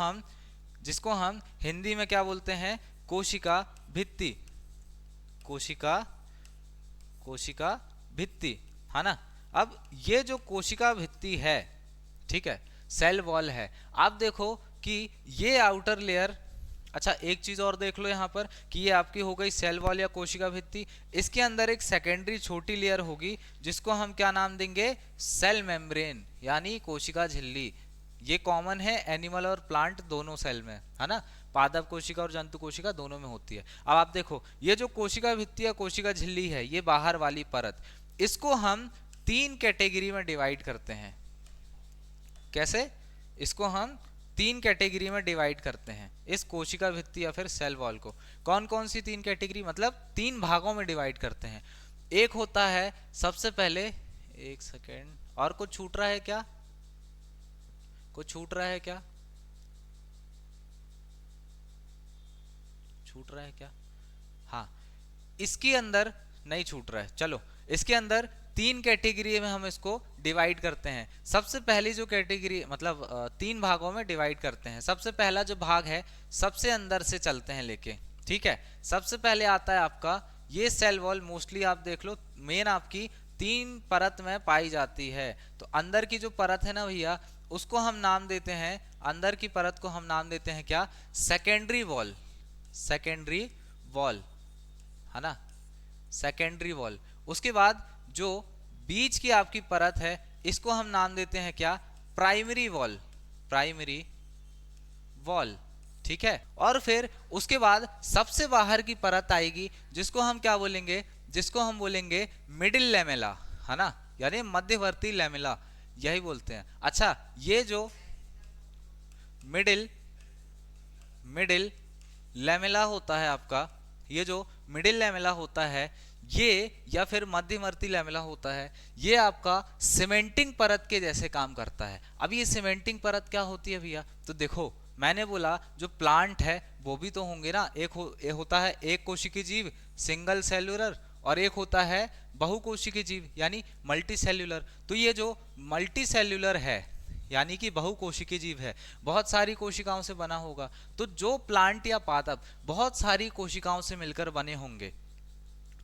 हम हिंदी में क्या बोलते हैं, कोशिका भित्ति, कोशिका भित्ति, है ना। अब ये जो कोशिका भित्ति है, ठीक है, सेल वॉल है, आप देखो कि ये आउटर लेयर, अच्छा एक चीज और देख लो यहाँ पर कि ये आपकी हो गई सेल वॉल या कोशिका भित्ति, इसके अंदर एक सेकेंडरी छोटी लेयर होगी जिसको हम क्या नाम देंगे, सेल मेम्ब्रेन यानी कोशिका झिल्ली। ये कॉमन है एनिमल और प्लांट दोनों सेल में, है ना, पादप कोशिका और जंतु कोशिका दोनों में होती है। अब आप देखो ये जो कोशिका भित्ति या कोशिका झिल्ली है, ये बाहर वाली परत, इसको हम 3 कैटेगरी में डिवाइड करते हैं। कैसे, इसको हम 3 कैटेगरी में डिवाइड करते हैं इस कोशिका भित्ति या फिर सेल वॉल को। कौन कौन सी 3 कैटेगरी, मतलब 3 भागों में डिवाइड करते हैं। एक होता है सबसे पहले, एक सेकेंड, और कुछ छूट रहा है क्या, कुछ छूट रहा है क्या, छूट रहा है क्या, हाँ, इसके अंदर नहीं छूट रहा है, चलो इसके अंदर 3 कैटेगरी में हम इसको डिवाइड करते हैं। सबसे पहली जो कैटेगरी, मतलब 3 भागों में डिवाइड करते हैं। सबसे पहला जो भाग है, सबसे अंदर से चलते हैं लेके, ठीक है। सबसे पहले आता है आपका ये सेल वॉल, मोस्टली आप देख लो मेन आपकी 3 परत में पाई जाती है। तो अंदर की जो परत है ना भैया, उसको हम नाम देते हैं, अंदर की परत को हम नाम देते हैं क्या, सेकेंडरी वॉल, सेकेंडरी वॉल, है ना, सेकेंडरी वॉल। उसके बाद जो बीच की आपकी परत है, इसको हम नाम देते हैं क्या, प्राइमरी वॉल, प्राइमरी वॉल, ठीक है। और फिर उसके बाद सबसे बाहर की परत आएगी जिसको हम क्या बोलेंगे, जिसको हम बोलेंगे मिडिल लेमेला, है ना, यानी मध्यवर्ती लेमेला, यही बोलते हैं। अच्छा ये जो मिडिल लेमेला होता है आपका, ये जो मिडिल लेमेला होता है, ये या फिर मध्यवर्ती लेमेला होता है, ये आपका सीमेंटिंग परत के जैसे काम करता है। अब ये सीमेंटिंग परत क्या होती है भैया, तो देखो मैंने बोला जो प्लांट है वो भी तो होंगे ना, एक होता है एक कोशिकीय जीव सिंगल सेल्यूलर, और एक होता है बहुकोशिकीय जीव यानी मल्टी सेल्यूलर। तो ये जो मल्टी सेल्यूलर है यानी कि बहुकोशिकीय जीव है, बहुत सारी कोशिकाओं से बना होगा। तो जो प्लांट या पादप बहुत सारी कोशिकाओं से मिलकर बने होंगे,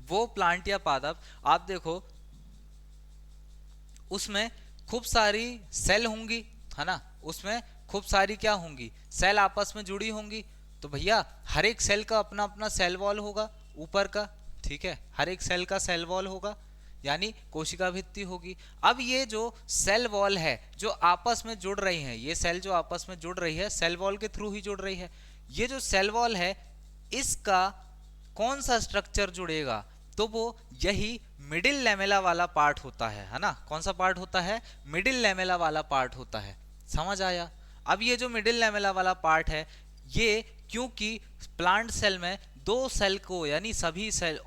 वो प्लांट या पादप आप देखो उसमें खूब सारी सेल होंगी, है ना, उसमें खूब सारी क्या होंगी, सेल आपस में जुड़ी होंगी। तो भैया हर एक सेल का अपना अपना सेल वॉल होगा ऊपर का, ठीक है, हर एक सेल का सेल वॉल होगा यानी कोशिका भित्ति होगी। अब ये जो सेल वॉल है जो आपस में जुड़ रही है, ये सेल जो आपस में जुड़ रही है सेल वॉल के थ्रू ही जुड़ रही है। ये जो सेल वॉल है इसका कौन सा स्ट्रक्चर जुड़ेगा, तो वो यही मिडिल लेमेला वाला पार्ट होता है ना। कौन सा पार्ट होता है, मिडिल लेमेला वाला पार्ट होता है, समझ आया। अब ये जो मिडिल लेमेला वाला पार्ट है, ये क्योंकि प्लांट सेल में 2 सेल को यानी सभी सेल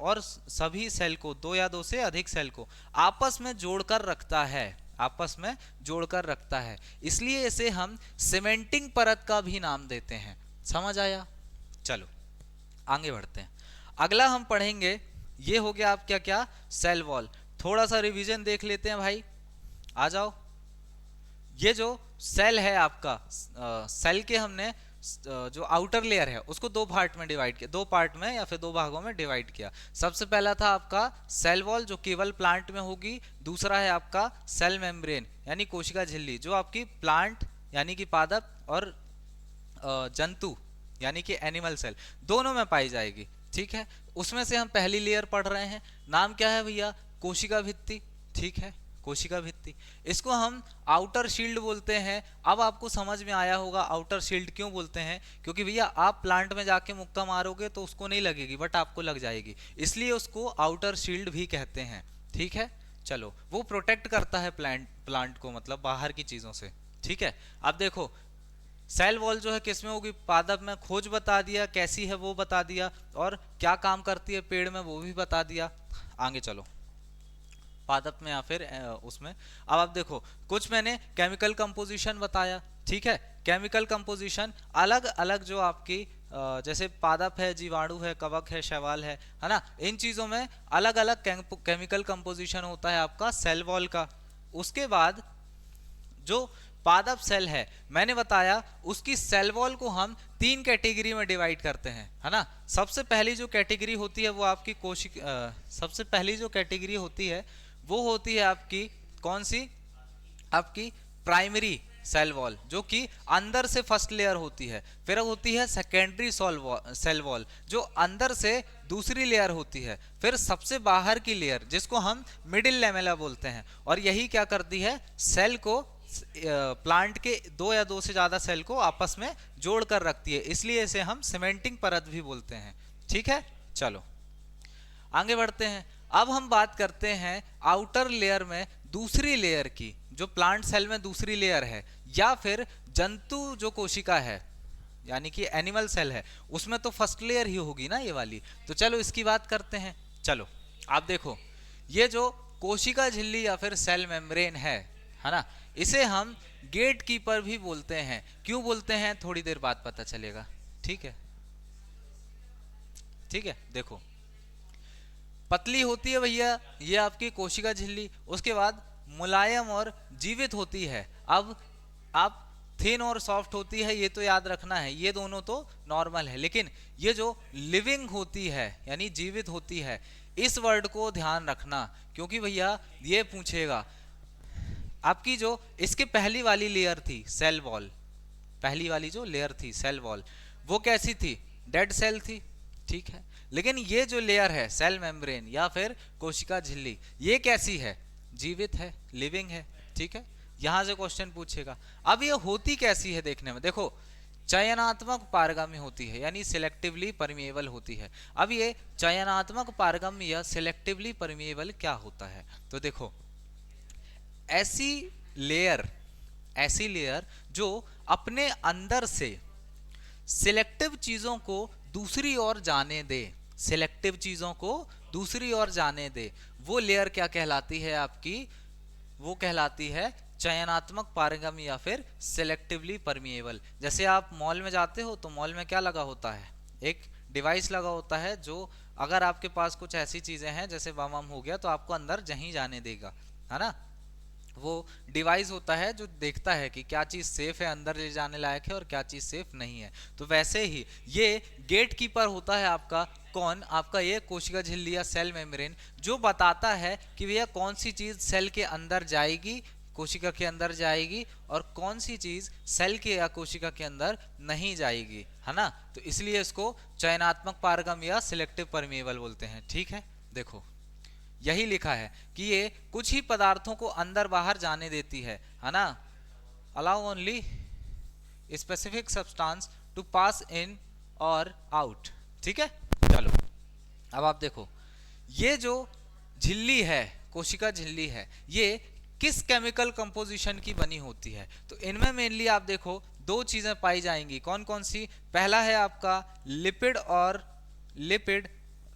को 2 या 2 से अधिक सेल को आपस में जोड़कर रखता है, आपस में जोड़कर रखता है, इसलिए इसे हम सीमेंटिंग परत का भी नाम देते हैं, समझ आया। चलो आगे बढ़ते हैं, अगला हम पढ़ेंगे, ये हो गया आप क्या क्या, सेल वॉल। थोड़ा सा रिवीजन देख लेते हैं भाई, आ जाओ। ये जो सेल है आपका, सेल के हमने जो आउटर लेयर है उसको 2 पार्ट में डिवाइड किया, 2 पार्ट में या फिर 2 भागों में डिवाइड किया। सबसे पहला था आपका सेल वॉल जो केवल प्लांट में होगी, दूसरा है आपका सेल मेम्ब्रेन यानी कोशिका झिल्ली जो आपकी प्लांट यानी कि पादप और जंतु यानी कि एनिमल सेल दोनों में पाई जाएगी, ठीक है। उसमें से हम पहली लेयर पढ़ रहे हैं, नाम क्या है भैया, कोशिका भित्ति, ठीक है, कोशिका भित्ति। इसको हम आउटर शील्ड बोलते हैं। अब आपको समझ में आया होगा आउटर शील्ड क्यों बोलते हैं, क्योंकि भैया आप प्लांट में जाके मुक्का मारोगे तो उसको नहीं लगेगी बट आपको लग जाएगी, इसलिए उसको आउटर शील्ड भी कहते हैं। ठीक है, चलो वो प्रोटेक्ट करता है प्लांट को, मतलब बाहर की चीजों से। ठीक है, अब देखो सेल वॉल जो है किसमें होगी, पादप में। खोज बता दिया, कैसी है वो बता दिया, और क्या काम करती है पेड़ में वो भी बता दिया। आगे चलो, पादप में या फिर उसमें। अब आप देखो कुछ मैंने केमिकल कंपोजिशन बताया। ठीक है, केमिकल कंपोजिशन अलग अलग जो आपकी जैसे पादप है, जीवाणु है, कवक है, शैवाल है ना, इन चीजों में अलग अलग केमिकल कंपोजिशन होता है आपका सेल वॉल का। उसके बाद जो पादप सेल है मैंने बताया, उसकी सेल वॉल को हम 3 कैटेगरी में डिवाइड करते हैं, है ना। सबसे पहली जो कैटेगरी होती है वो आपकी सबसे पहली जो कैटेगरी होती है वो होती है आपकी कौन सी, आपकी प्राइमरी सेल वॉल, जो कि अंदर से फर्स्ट लेयर होती है। फिर होती है सेकेंडरी सेल वॉल, जो अंदर से दूसरी लेयर होती है। फिर सबसे बाहर की लेयर जिसको हम मिडिल लेमेला बोलते हैं, और यही क्या करती है, सेल को, प्लांट के 2 या 2 से ज्यादा सेल को आपस में जोड़ कर रखती है, इसलिए इसे हम सीमेंटिंग परत भी बोलते हैं। ठीक है, चलो आगे बढ़ते हैं। अब हम बात करते हैं आउटर लेयर में दूसरी लेयर की, जो प्लांट सेल में दूसरी लेयर है, या फिर जंतु जो कोशिका है यानी कि एनिमल सेल है, उसमें तो फर्स्ट लेयर ही होगी ना ये वाली। तो चलो इसकी बात करते हैं। चलो आप देखो, ये जो कोशिका झिल्ली या फिर सेल मेम्ब्रेन है ना, इसे हम गेट कीपर भी बोलते हैं। क्यों बोलते हैं थोड़ी देर बाद पता चलेगा। ठीक है, ठीक है, देखो पतली होती है भैया ये आपकी कोशिका झिल्ली, उसके बाद मुलायम और जीवित होती है। अब आप थिन और सॉफ्ट होती है ये तो याद रखना है, ये दोनों तो नॉर्मल है, लेकिन ये जो लिविंग होती है यानी जीवित होती है, इस वर्ड को ध्यान रखना, क्योंकि भैया ये पूछेगा आपकी जो इसके पहली वाली लेयर थी सेल वॉल, पहली वाली जो लेयर थी सेल वॉल, वो कैसी थी, डेड सेल थी। ठीक है, लेकिन ये जो लेयर है सेल मेम्ब्रेन या फिर कोशिका झिल्ली, ये कैसी है, जीवित है, लिविंग है। ठीक है, यहां से क्वेश्चन पूछेगा। अब ये होती कैसी है देखने में, देखो चयनात्मक पारगम्य होती है यानी सिलेक्टिवली परमिएबल होती है। अब ये चयनात्मक पारगम्य या सिलेक्टिवली परमिएबल क्या होता है, तो देखो ऐसी लेयर जो अपने अंदर से सिलेक्टिव चीजों को दूसरी ओर जाने दे, सिलेक्टिव चीजों को दूसरी ओर जाने दे, वो लेयर क्या कहलाती है आपकी, वो कहलाती है चयनात्मक पारगम्य या फिर सिलेक्टिवली परमिएबल। जैसे आप मॉल में जाते हो तो मॉल में क्या लगा होता है, एक डिवाइस लगा होता है, जो अगर आपके पास कुछ ऐसी चीजें हैं जैसे बम हो गया तो आपको अंदर नहीं जाने देगा, है ना। वो डिवाइस होता है जो देखता है कि क्या चीज सेफ है, अंदर ले जाने लायक है, और क्या चीज सेफ नहीं है। तो वैसे ही ये गेट कीपर होता है आपका कौन, आपका ये कोशिका झिल्ली या सेल मेम्ब्रेन, जो बताता है कि भैया कौन सी चीज सेल के अंदर जाएगी, कोशिका के अंदर जाएगी, और कौन सी चीज सेल के या कोशिका के अंदर नहीं जाएगी, है ना। तो इसलिए इसको चयनात्मक पारगम या सिलेक्टिव परमिएबल बोलते हैं। ठीक है, देखो यही लिखा है कि ये कुछ ही पदार्थों को अंदर बाहर जाने देती है ना, allow only specific substance to pass in और आउट। ठीक है, चलो अब आप देखो ये जो झिल्ली है, कोशिका झिल्ली है, ये किस केमिकल कंपोजिशन की बनी होती है, तो इनमें मेनली आप देखो 2 चीजें पाई जाएंगी। कौन कौन सी, पहला है आपका लिपिड,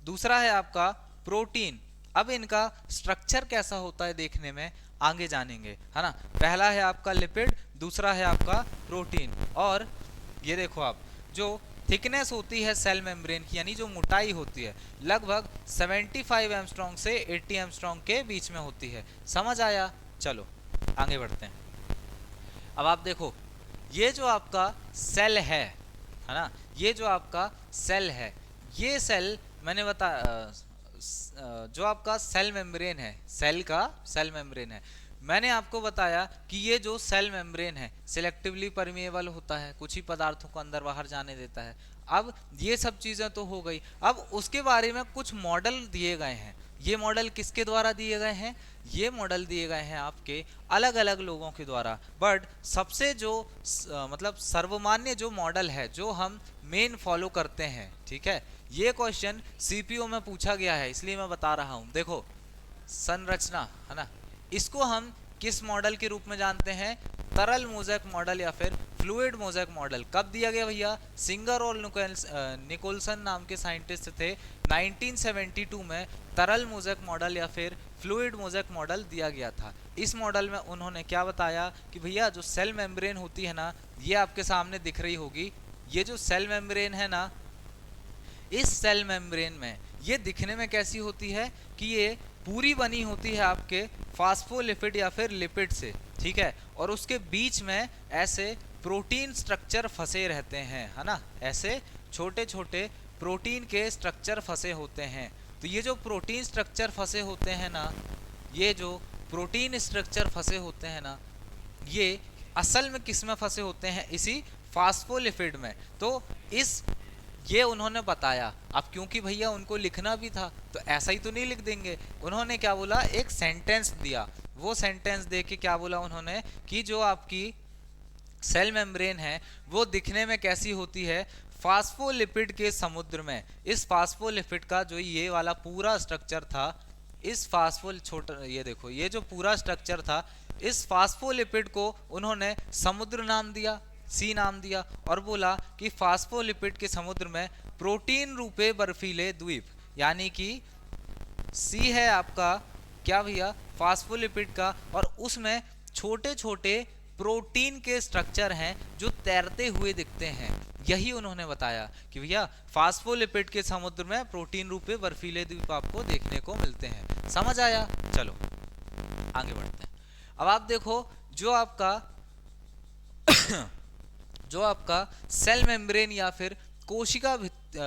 दूसरा है आपका प्रोटीन। अब इनका स्ट्रक्चर कैसा होता है देखने में आगे जानेंगे, है ना। पहला है आपका लिपिड, दूसरा है आपका प्रोटीन। और ये देखो आप, जो थिकनेस होती है सेल मेम्ब्रेन की यानी जो मोटाई होती है, लगभग 75 एंगस्ट्रॉम से 80 एंगस्ट्रॉम के बीच में होती है। समझ आया, चलो आगे बढ़ते हैं। अब आप देखो ये जो आपका सेल है ना, ये जो आपका सेल है, ये सेल मैंने जो आपका सेल मेम्ब्रेन है, सेल का सेल मेम्ब्रेन है, मैंने आपको बताया कि ये जो सेल मेम्ब्रेन है सिलेक्टिवली परमिएबल होता है, कुछ ही पदार्थों को अंदर बाहर जाने देता है। अब ये सब चीजें तो हो गई, अब उसके बारे में कुछ मॉडल दिए गए हैं। ये मॉडल किसके द्वारा दिए गए हैं, ये मॉडल दिए गए हैं आपके अलग अलग लोगों के द्वारा, बट सबसे जो मतलब सर्वमान्य जो मॉडल है जो हम मेन फॉलो करते हैं, ठीक है, ये क्वेश्चन सीपीओ में पूछा गया है इसलिए मैं बता रहा हूं। देखो संरचना है ना, इसको हम किस मॉडल के रूप में जानते हैं, तरल मोज़ेक मॉडल या फिर फ्लूइड मोज़ेक मॉडल। कब दिया गया भैया, सिंगर और निकोलसन नाम के साइंटिस्ट थे, 1972 में तरल मोज़ेक मॉडल या फिर फ्लूइड मोज़ेक मॉडल दिया गया था। इस मॉडल में उन्होंने क्या बताया कि भैया जो सेल मेम्ब्रेन होती है ना, ये आपके सामने दिख रही होगी, ये जो सेल मेम्ब्रेन है ना, इस सेल मेम्ब्रेन में ये दिखने में कैसी होती है कि ये पूरी बनी होती है आपके फास्फोलिपिड या फिर लिपिड से, ठीक है, और उसके बीच में ऐसे प्रोटीन स्ट्रक्चर फंसे रहते हैं, है ना, ऐसे छोटे छोटे प्रोटीन के स्ट्रक्चर फंसे होते हैं। तो ये जो प्रोटीन स्ट्रक्चर फंसे होते हैं ना, ये जो प्रोटीन स्ट्रक्चर फंसे होते हैं ना, ये असल में किस में फंसे होते हैं, इसी फास्फोलिपिड में। तो इस ये उन्होंने बताया। अब क्योंकि भैया उनको लिखना भी था तो ऐसा ही तो नहीं लिख देंगे, उन्होंने क्या बोला, एक सेंटेंस दिया। वो सेंटेंस दे के क्या बोला उन्होंने कि जो आपकी सेल मेम्ब्रेन है वो दिखने में कैसी होती है, फास्फोलिपिड के समुद्र में। इस फास्फोलिपिड का जो ये वाला पूरा स्ट्रक्चर था, इस फास्फो छोटा ये देखो ये जो पूरा स्ट्रक्चर था, इस फास्फोलिपिड को उन्होंने समुद्र नाम दिया, सी नाम दिया, और बोला कि फास्फोलिपिड के समुद्र में प्रोटीन रूपे बर्फीले द्वीप, यानी कि सी है आपका क्या भैया, फास्फोलिपिड का, और उसमें छोटे छोटे प्रोटीन के स्ट्रक्चर हैं जो तैरते हुए दिखते हैं। यही उन्होंने बताया कि भैया फास्फोलिपिड के समुद्र में प्रोटीन रूपे बर्फीले द्वीप आपको देखने को मिलते हैं। समझ आया? चलो आगे बढ़ते हैं। अब आप देखो जो आपका सेल मेम्ब्रेन या फिर कोशिका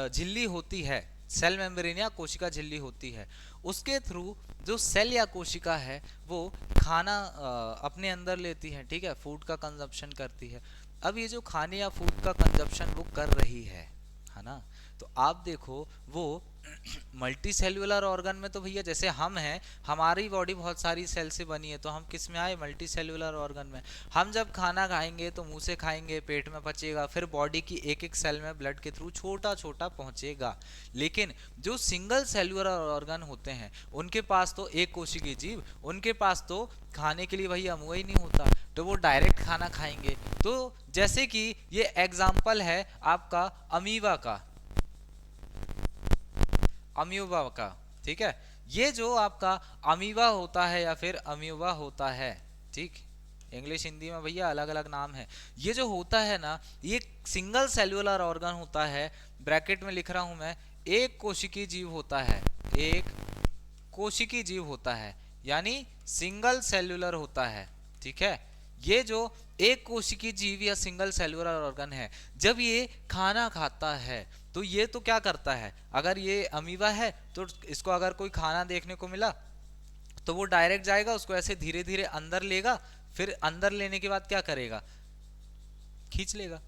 झिल्ली होती है, सेल मेम्ब्रेन या कोशिका झिल्ली होती है, उसके थ्रू जो सेल या कोशिका है वो खाना अपने अंदर लेती है, ठीक है, फूड का कंजप्शन करती है। अब ये जो खाने या फूड का कंजप्शन वो कर रही है ना, तो आप देखो वो मल्टी सेल्यूलर ऑर्गन में तो भैया जैसे हम हैं, हमारी बॉडी बहुत सारी सेल से बनी है, तो हम किस में आए, मल्टी सेल्यूलर ऑर्गन में। हम जब खाना खाएंगे तो मुंह से खाएंगे, पेट में पचेगा, फिर बॉडी की एक एक सेल में ब्लड के थ्रू छोटा छोटा पहुंचेगा। लेकिन जो सिंगल सेल्यूलर ऑर्गन होते हैं उनके पास तो एक कोशिकीय जीव, उनके पास तो खाने के लिए भैया मुंह ही नहीं होता, तो वो डायरेक्ट खाना खाएंगे। तो जैसे कि ये एग्जाम्पल है आपका अमीबा का, अमीबा का, ठीक है, ये जो आपका अमीबा होता है या फिर अमीबा होता है, ठीक, इंग्लिश हिंदी में भैया अलग अलग नाम है। ये जो होता है ना, ये सिंगल सेल्यूलर ऑर्गन होता है, ब्रैकेट में लिख रहा हूं मैं, एक कोशिकीय जीव होता है, एक कोशिकीय जीव होता है, यानी सिंगल सेल्यूलर होता है, ठीक है। ये जो एक कोशिकीय जीव या सिंगल सेल्यूलर ऑर्गन है, जब ये खाना खाता है तो ये तो क्या करता है, अगर ये अमीबा है तो इसको अगर कोई खाना देखने को मिला तो वो डायरेक्ट जाएगा, उसको ऐसे धीरे धीरे अंदर लेगा, फिर अंदर लेने के बाद क्या करेगा, खींच लेगा।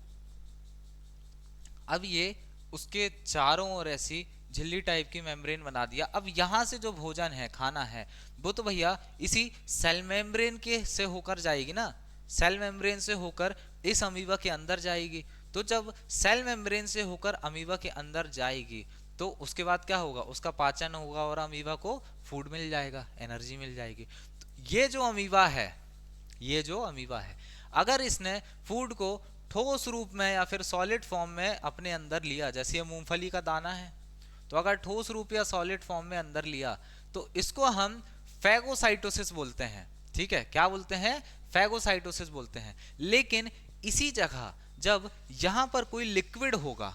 अब ये उसके चारों ओर ऐसी झिल्ली टाइप की मेम्ब्रेन बना दिया। अब यहां से जो भोजन है, खाना है, वो तो भैया इसी सेल मेम्ब्रेन के से होकर जाएगी ना, सेल मेम्ब्रेन से होकर इस अमीबा के अंदर जाएगी। तो जब सेल मेम्ब्रेन से होकर अमीबा के अंदर जाएगी तो उसके बाद क्या होगा, उसका पाचन होगा और अमीबा को फूड मिल जाएगा, एनर्जी मिल जाएगी। तो ये जो अमीबा है, ये जो अमीबा है, अगर इसने फूड को ठोस रूप में या फिर सॉलिड फॉर्म में अपने अंदर लिया, जैसे ये मूंगफली का दाना है, तो अगर ठोस रूप या सॉलिड फॉर्म में अंदर लिया तो इसको हम फैगोसाइटोसिस बोलते हैं, ठीक है, क्या बोलते हैं, फैगोसाइटोसिस बोलते हैं। लेकिन इसी जगह जब यहां पर कोई लिक्विड होगा,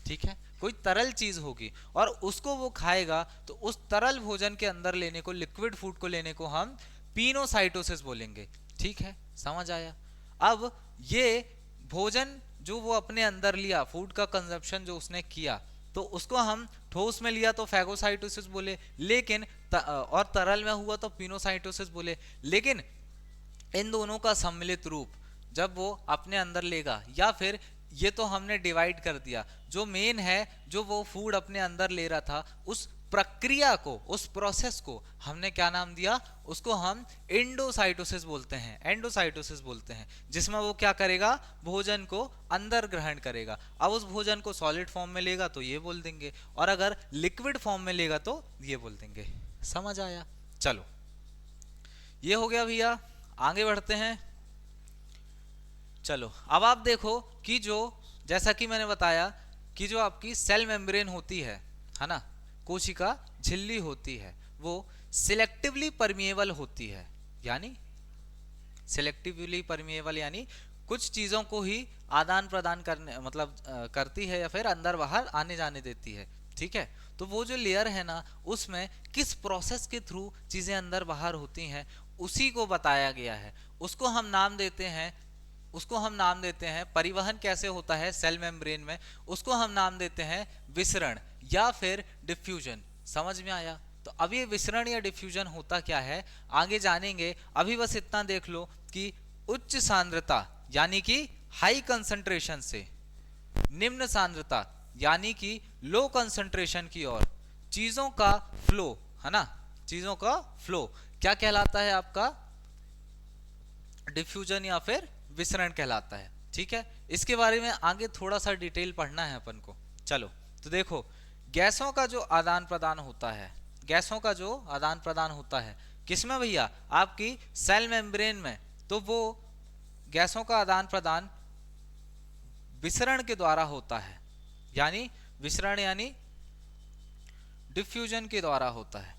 ठीक है, कोई तरल चीज होगी और उसको वो खाएगा, तो उस तरल भोजन के अंदर लेने को, लिक्विड फूड को लेने को हम पीनोसाइटोसिस बोलेंगे, ठीक है, समझ आया। अब ये भोजन जो वो अपने अंदर लिया, फूड का कंजप्शन जो उसने किया, तो उसको हम ठोस में लिया तो फैगोसाइटोसिस बोले, लेकिन और तरल में हुआ तो पीनोसाइटोसिस बोले। लेकिन इन दोनों का सम्मिलित रूप जब वो अपने अंदर लेगा, या फिर ये तो हमने डिवाइड कर दिया, जो मेन है, जो वो फूड अपने अंदर ले रहा था, उस प्रक्रिया को, उस प्रोसेस को हमने क्या नाम दिया, उसको हम एंडोसाइटोसिस बोलते हैं, एंडोसाइटोसिस बोलते हैं, जिसमें वो क्या करेगा, भोजन को अंदर ग्रहण करेगा। अब उस भोजन को सॉलिड फॉर्म में लेगा तो ये बोल देंगे, और अगर लिक्विड फॉर्म में लेगा तो ये बोल देंगे। समझ आया? चलो ये हो गया भैया, आगे बढ़ते हैं। चलो अब आप देखो कि जो, जैसा कि मैंने बताया कि जो आपकी सेल मेम्ब्रेन होती है ना, कोशिका झिल्ली होती है, वो सिलेक्टिवली परमिएबल होती है। यानी सिलेक्टिवली परमिएबल यानी कुछ चीजों को ही आदान प्रदान करने मतलब करती है या फिर अंदर बाहर आने जाने देती है। ठीक है, तो वो जो लेयर है ना, उसमें किस प्रोसेस के थ्रू चीजें अंदर बाहर होती हैं उसी को बताया गया है। उसको हम नाम देते हैं, उसको हम नाम देते हैं, परिवहन कैसे होता है सेल मेम्ब्रेन में, उसको हम नाम देते हैं विसरण या फिर डिफ्यूजन। समझ में आया? तो अब ये विसरण या डिफ्यूजन होता क्या है आगे जानेंगे। अभी बस इतना देख लो कि उच्च सांद्रता यानी कि हाई कंसंट्रेशन से निम्न सांद्रता यानी कि लो कंसंट्रेशन की ओर चीजों का फ्लो, है ना, चीजों का फ्लो क्या कहलाता है आपका, डिफ्यूजन या फिर विसरण कहलाता है। ठीक है, इसके बारे में आगे थोड़ा सा डिटेल पढ़ना है अपन को। चलो तो देखो, गैसों का जो आदान प्रदान होता है, गैसों का जो आदान प्रदान होता है किसमें भैया, आपकी सेल मेम्ब्रेन में, तो वो गैसों का आदान प्रदान विसरण के द्वारा होता है। यानी विसरण यानी डिफ्यूजन के द्वारा होता है।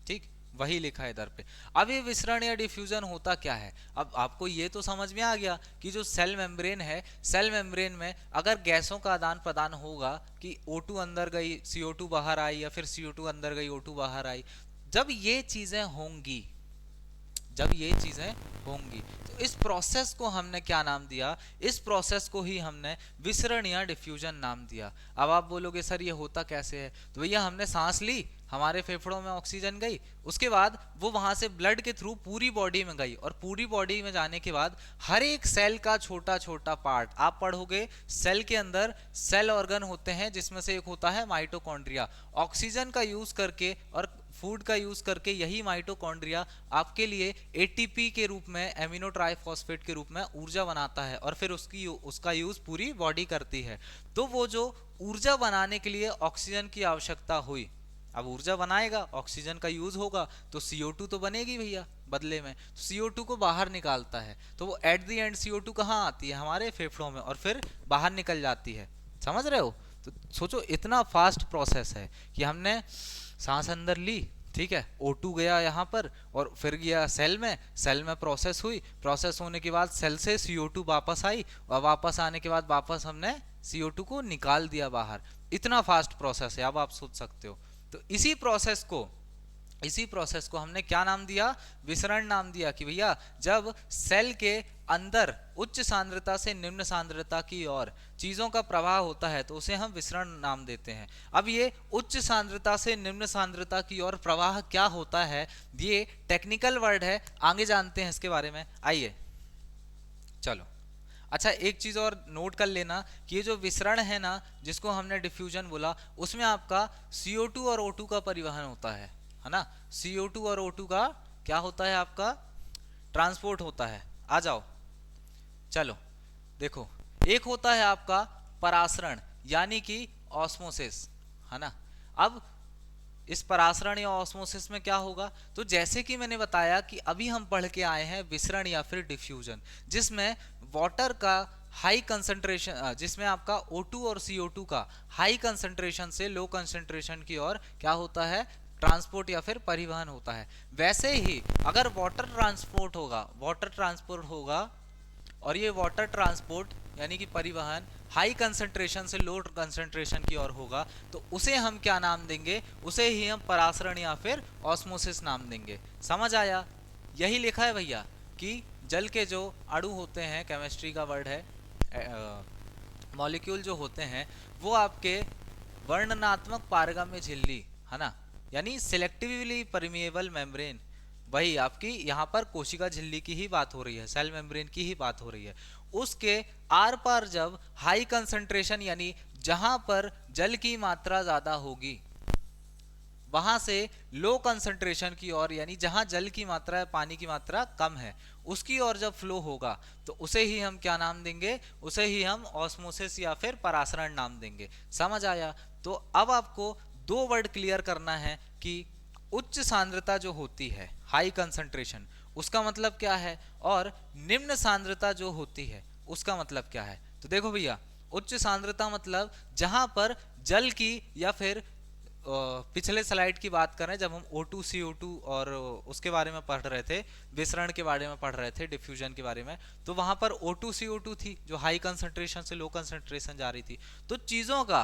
ठीक, वही लिखा है इधर पे। अब ये विसरण या डिफ्यूजन होता क्या है, अब आपको ये तो समझ में आ गया कि जो सेल मेम्ब्रेन है, सेल मेम्ब्रेन में अगर गैसों का आदान प्रदान होगा कि O2 अंदर गई CO2 बाहर आई, या फिर CO2 अंदर गई O2 बाहर आई, जब ये चीजें होंगी, जब ये चीजें होंगी तो इस प्रोसेस को हमने क्या नाम दिया, इस प्रोसेस को ही हमने विसरण या डिफ्यूजन नाम दिया। अब आप बोलोगे सर ये होता कैसे है, तो भैया हमने सांस ली, हमारे फेफड़ों में ऑक्सीजन गई, उसके बाद वो वहां से ब्लड के थ्रू पूरी बॉडी में गई, और पूरी बॉडी में जाने के बाद हर एक सेल का छोटा छोटा पार्ट, आप पढ़ोगे सेल के अंदर सेल ऑर्गन होते हैं, जिसमें से एक होता है माइटोकॉन्ड्रिया। ऑक्सीजन का यूज करके और फूड का यूज करके यही माइटोकॉन्ड्रिया आपके लिए एटीपी के रूप में, एमिनो ट्राइफॉस्फेट के रूप में ऊर्जा बनाता है, और फिर उसका यूज पूरी बॉडी करती है। तो वो जो ऊर्जा बनाने के लिए ऑक्सीजन की आवश्यकता हुई, अब ऊर्जा बनाएगा, ऑक्सीजन का यूज होगा, तो CO2 तो बनेगी भैया बदले में, तो CO2 को बाहर निकालता है, तो वो एट द एंड CO2 कहाँ आती है, हमारे फेफड़ों में, और फिर बाहर निकल जाती है। समझ रहे हो? तो सोचो इतना फास्ट प्रोसेस है कि हमने सांस अंदर ली, ठीक है, O2 गया यहाँ पर और फिर गया सेल में, सेल में प्रोसेस हुई, प्रोसेस होने के बाद सेल से CO2 वापस आई, और वापस आने के बाद वापस हमने CO2 को निकाल दिया बाहर। इतना फास्ट प्रोसेस है, अब आप सोच सकते हो। तो इसी प्रोसेस को हमने क्या नाम दिया, विसरण नाम दिया, कि भैया जब सेल के अंदर उच्च सांद्रता से निम्न सांद्रता की ओर चीजों का प्रवाह होता है तो उसे हम विसरण नाम देते हैं। अब ये उच्च सांद्रता से निम्न सांद्रता की ओर प्रवाह क्या होता है, ये टेक्निकल वर्ड है, आगे जानते हैं इसके बारे में। आइए चलो, अच्छा एक चीज और नोट कर लेना कि ये जो विसरण है ना, जिसको हमने डिफ्यूजन बोला, उसमें आपका CO2 और O2 का परिवहन होता है ना, CO2 और O2 का क्या होता है, आपका ट्रांसपोर्ट होता है। आ जाओ, चलो देखो, एक होता है आपका परासरण यानी कि ऑस्मोसिस, है ना। अब इस परासरण या ऑस्मोसिस में क्या होगा, तो जैसे कि मैंने बताया कि अभी हम पढ़ के आए हैं विसरण या फिर डिफ्यूजन, जिसमें वाटर का हाई कंसंट्रेशन, जिसमें आपका O2 और CO2 का हाई कंसंट्रेशन से लो कंसंट्रेशन की ओर क्या होता है, ट्रांसपोर्ट या फिर परिवहन होता है। वैसे ही अगर वाटर ट्रांसपोर्ट होगा और ये वाटर ट्रांसपोर्ट यानी कि परिवहन हाई कंसंट्रेशन से लो कंसंट्रेशन की ओर होगा, तो उसे हम क्या नाम देंगे, उसे ही हम परासरण या फिर ऑस्मोसिस नाम देंगे। समझ आया? यही लिखा है भैया कि जल के जो अणु होते हैं, केमिस्ट्री का वर्ड है, मॉलिक्यूल जो होते हैं, वो आपके वर्णनात्मक पारगम्य झिल्ली, है ना, यानी सिलेक्टिवली परमिएबल मेम्ब्रेन, वही आपकी यहाँ पर कोशिका झिल्ली की ही बात हो रही है, सेल मेम्ब्रेन की ही बात हो रही है। उसके आर पार जब हाई कंसंट्रेशन यानी जहां पर जल की मात्रा ज्यादा होगी, वहां से लो कंसंट्रेशन की ओर, यानी जहां जल की मात्रा है, पानी की मात्रा कम है, उसकी ओर जब फ्लो होगा तो उसे ही हम क्या नाम देंगे, उसे ही हम ऑस्मोसिस या फिर परासरण नाम देंगे। समझ आया? तो अब आपको दो वर्ड क्लियर करना है कि उच्च सांद्रता जो होती है, हाई कंसंट्रेशन, उसका मतलब क्या है, और निम्न सांद्रता जो होती है उसका मतलब क्या है। तो देखो भैया, उच्च सांद्रता मतलब जहां पर जल की, या फिर पिछले स्लाइड की बात करें जब हम O2 CO2 और उसके बारे में पढ़ रहे थे, विसरण के बारे में पढ़ रहे थे, डिफ्यूजन के बारे में, तो वहां पर O2 CO2 थी जो हाई कंसंट्रेशन से लो कंसंट्रेशन जा रही थी। तो चीजों का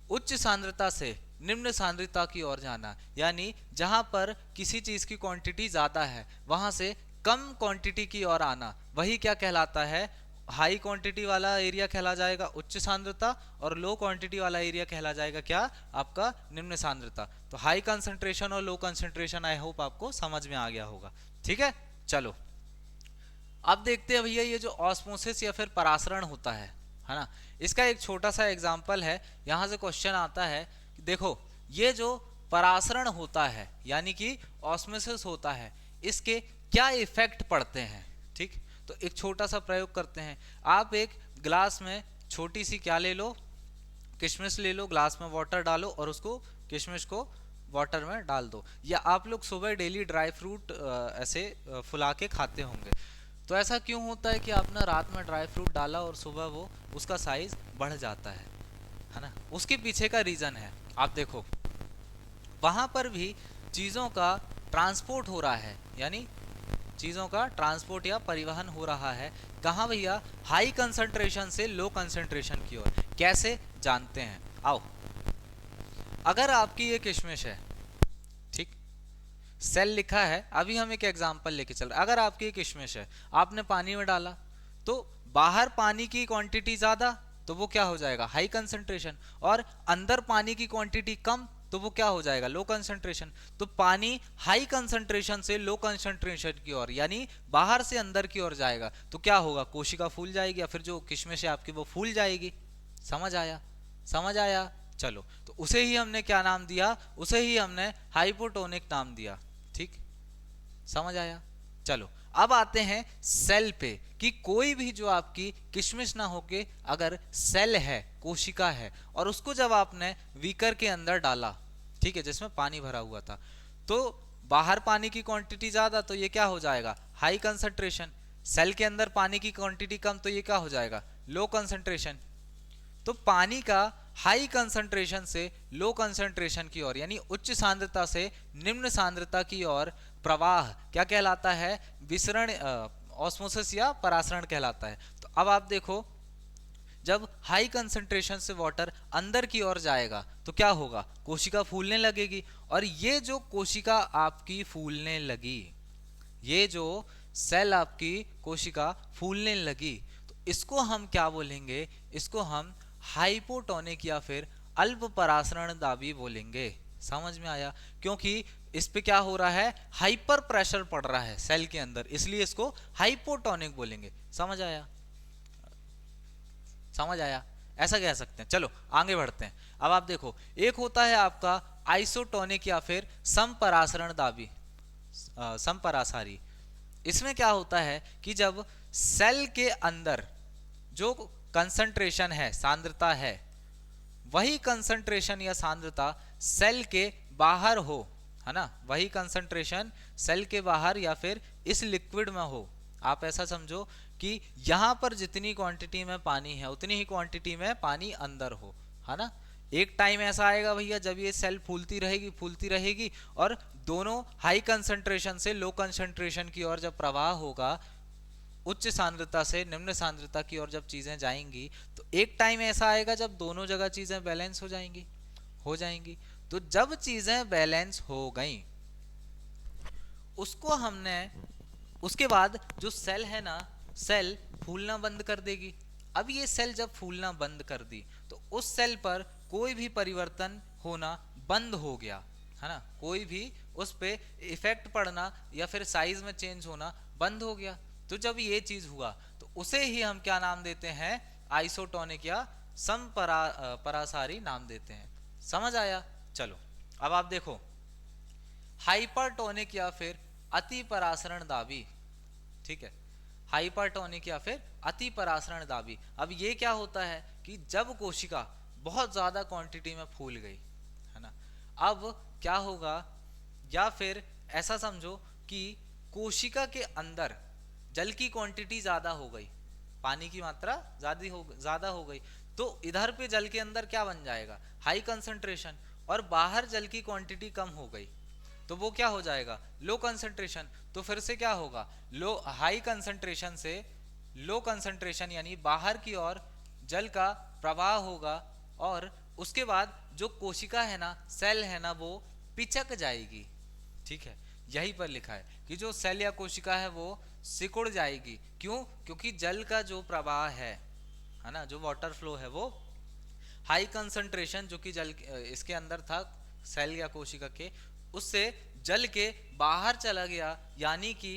उच्च सांद्रता से निम्न सांद्रता की ओर जाना, यानी जहां पर किसी चीज की क्वांटिटी ज्यादा है वहां से कम क्वांटिटी की ओर आना, वही क्या कहलाता है, हाई क्वांटिटी वाला एरिया कहला जाएगा उच्च सांद्रता, और लो क्वांटिटी वाला एरिया कहला जाएगा क्या, आपका निम्न सांद्रता। तो हाई कंसंट्रेशन और लो कंसंट्रेशन आई होप आपको समझ में आ गया होगा। ठीक है, चलो अब देखते हैं भैया ये जो ऑस्मोसिस या फिर परासरण होता है ना, इसका एक छोटा सा एग्जांपल है। यहां से क्वेश्चन आता है कि देखो ये जो परासरण होता है यानी कि ऑस्मोसिस होता है, इसके क्या इफेक्ट पड़ते हैं। ठीक, तो एक छोटा सा प्रयोग करते हैं। आप एक ग्लास में छोटी सी क्या ले लो, किशमिश ले लो, ग्लास में वाटर डालो और उसको किशमिश को वाटर में डाल दो। या आप लोग सुबह डेली ड्राई फ्रूट ऐसे फुला के खाते होंगे। तो ऐसा क्यों होता है कि आपने रात में ड्राई फ्रूट डाला और सुबह वो उसका साइज बढ़ जाता है ना? उसके पीछे का रीजन है, आप देखो वहां पर भी चीजों का ट्रांसपोर्ट हो रहा है, यानी चीजों का ट्रांसपोर्ट या परिवहन हो रहा है। कहाँ भैया, हाई कंसंट्रेशन से लो कंसंट्रेशन की ओर। कैसे जानते हैं, आओ। अगर आपकी ये किशमिश है, ठीक, सेल लिखा है, अभी हम एक एग्जांपल लेके चल रहे हैं। अगर आपकी किशमिश है, आपने पानी में डाला तो बाहर पानी की क्वांटिटी ज्यादा, तो वो क्या हो जाएगा, हाई कंसंट्रेशन, और अंदर पानी की क्वांटिटी कम, तो वो क्या हो जाएगा, लो कंसंट्रेशन। तो पानी हाई कंसंट्रेशन से लो कंसंट्रेशन की ओर, यानी बाहर से अंदर की ओर जाएगा, तो क्या होगा, कोशिका फूल जाएगी, या फिर जो किशमिश है आपकी वो फूल जाएगी। समझ आया? समझ आया? चलो, तो उसे ही हमने क्या नाम दिया, उसे ही हमने हाइपोटोनिक नाम दिया। ठीक, समझ आया? चलो अब आते हैं सेल पे, कि कोई भी जो आपकी किशमिश ना होके अगर सेल है, कोशिका है, और उसको जब आपने बीकर के अंदर डाला, ठीक है, जिसमें पानी भरा हुआ था, तो बाहर पानी की क्वांटिटी ज्यादा, तो ये क्या हो जाएगा, हाई कंसंट्रेशन। सेल के अंदर पानी की क्वांटिटी कम, तो ये क्या हो जाएगा, लो कंसंट्रेशन। तो पानी का हाई कंसंट्रेशन से लो कंसंट्रेशन की ओर, यानी उच्च सांद्रता से निम्न सांद्रता की ओर प्रवाह क्या कहलाता है, विसरण, ऑस्मोसिस या परासरण कहलाता है। तो अब आप देखो, जब हाई कंसंट्रेशन से वाटर अंदर की ओर जाएगा तो क्या होगा, कोशिका फूलने लगेगी। और ये जो कोशिका आपकी फूलने लगी, ये जो सेल आपकी कोशिका फूलने लगी, तो इसको हम क्या बोलेंगे, इसको हम हाइपोटोनिक या फिर अल्प परासरण दाबी बोलेंगे। समझ में आया? क्योंकि इस पे क्या हो रहा है, हाइपर प्रेशर पड़ रहा है सेल के अंदर, इसलिए इसको हाइपोटोनिक बोलेंगे। समझ आया? समझ आया? ऐसा कह सकते हैं। चलो आगे बढ़ते हैं। अब आप देखो, एक होता है आपका आइसोटोनिक या फिर समपरासरण दाबी, समपरासारी। इसमें क्या होता है कि जब सेल के अंदर जो कंसंट्रेशन है, सांद्रता है, वही कंसंट्रेशन या सांद्रता सेल के बाहर हो, है ना, वही कंसंट्रेशन सेल के बाहर या फिर इस लिक्विड में हो। आप ऐसा समझो कि यहां पर जितनी क्वांटिटी में पानी है उतनी ही क्वांटिटी में पानी अंदर हो, है ना। एक टाइम ऐसा आएगा भैया जब ये सेल फूलती रहेगी और दोनों हाई कंसंट्रेशन से लो कंसंट्रेशन की ओर जब प्रवाह होगा, उच्च सांद्रता से निम्न सांद्रता की ओर जब चीजें जाएंगी, तो एक टाइम ऐसा आएगा जब दोनों जगह चीजें बैलेंस हो जाएंगी। तो जब चीजें बैलेंस हो गई, उसको हमने, उसके बाद जो सेल है ना, सेल फूलना बंद कर देगी। अब ये सेल जब फूलना बंद कर दी तो उस सेल पर कोई भी परिवर्तन होना बंद हो गया, है ना, कोई भी उस पे इफेक्ट पड़ना या फिर साइज में चेंज होना बंद हो गया। तो जब ये चीज हुआ तो उसे ही हम क्या नाम देते हैं, आइसोटोनिक या समपरासारी नाम देते हैं। समझ आया? चलो अब आप देखो, हाइपरटोनिक या फिर अति परासरण दाबी, ठीक है, हाइपरटोनिक या फिर अति परासरण दाबी। अब ये क्या होता है कि जब कोशिका बहुत ज्यादा क्वांटिटी में फूल गई, है ना, अब क्या होगा, या फिर ऐसा समझो कि कोशिका के अंदर जल की क्वांटिटी ज्यादा हो गई, पानी की मात्रा ज्यादा हो गई, तो इधर पे जल के अंदर क्या बन जाएगा, हाई कंसंट्रेशन, और बाहर जल की क्वांटिटी कम हो गई, तो वो क्या हो जाएगा, लो कंसंट्रेशन। तो फिर से क्या होगा, लो हाई कंसंट्रेशन से लो कंसंट्रेशन, यानी बाहर की ओर जल का प्रवाह होगा, और उसके बाद जो कोशिका है ना, सेल है ना, वो पिचक जाएगी, ठीक है, यही पर लिखा है कि जो सेल या कोशिका है वो सिकुड़ जाएगी। क्यों, क्योंकि जल का जो प्रवाह है ना, जो वाटर फ्लो है वो हाई कंसंट्रेशन जो कि जल इसके अंदर था सेल या कोशिका के, उससे जल के बाहर चला गया, यानी कि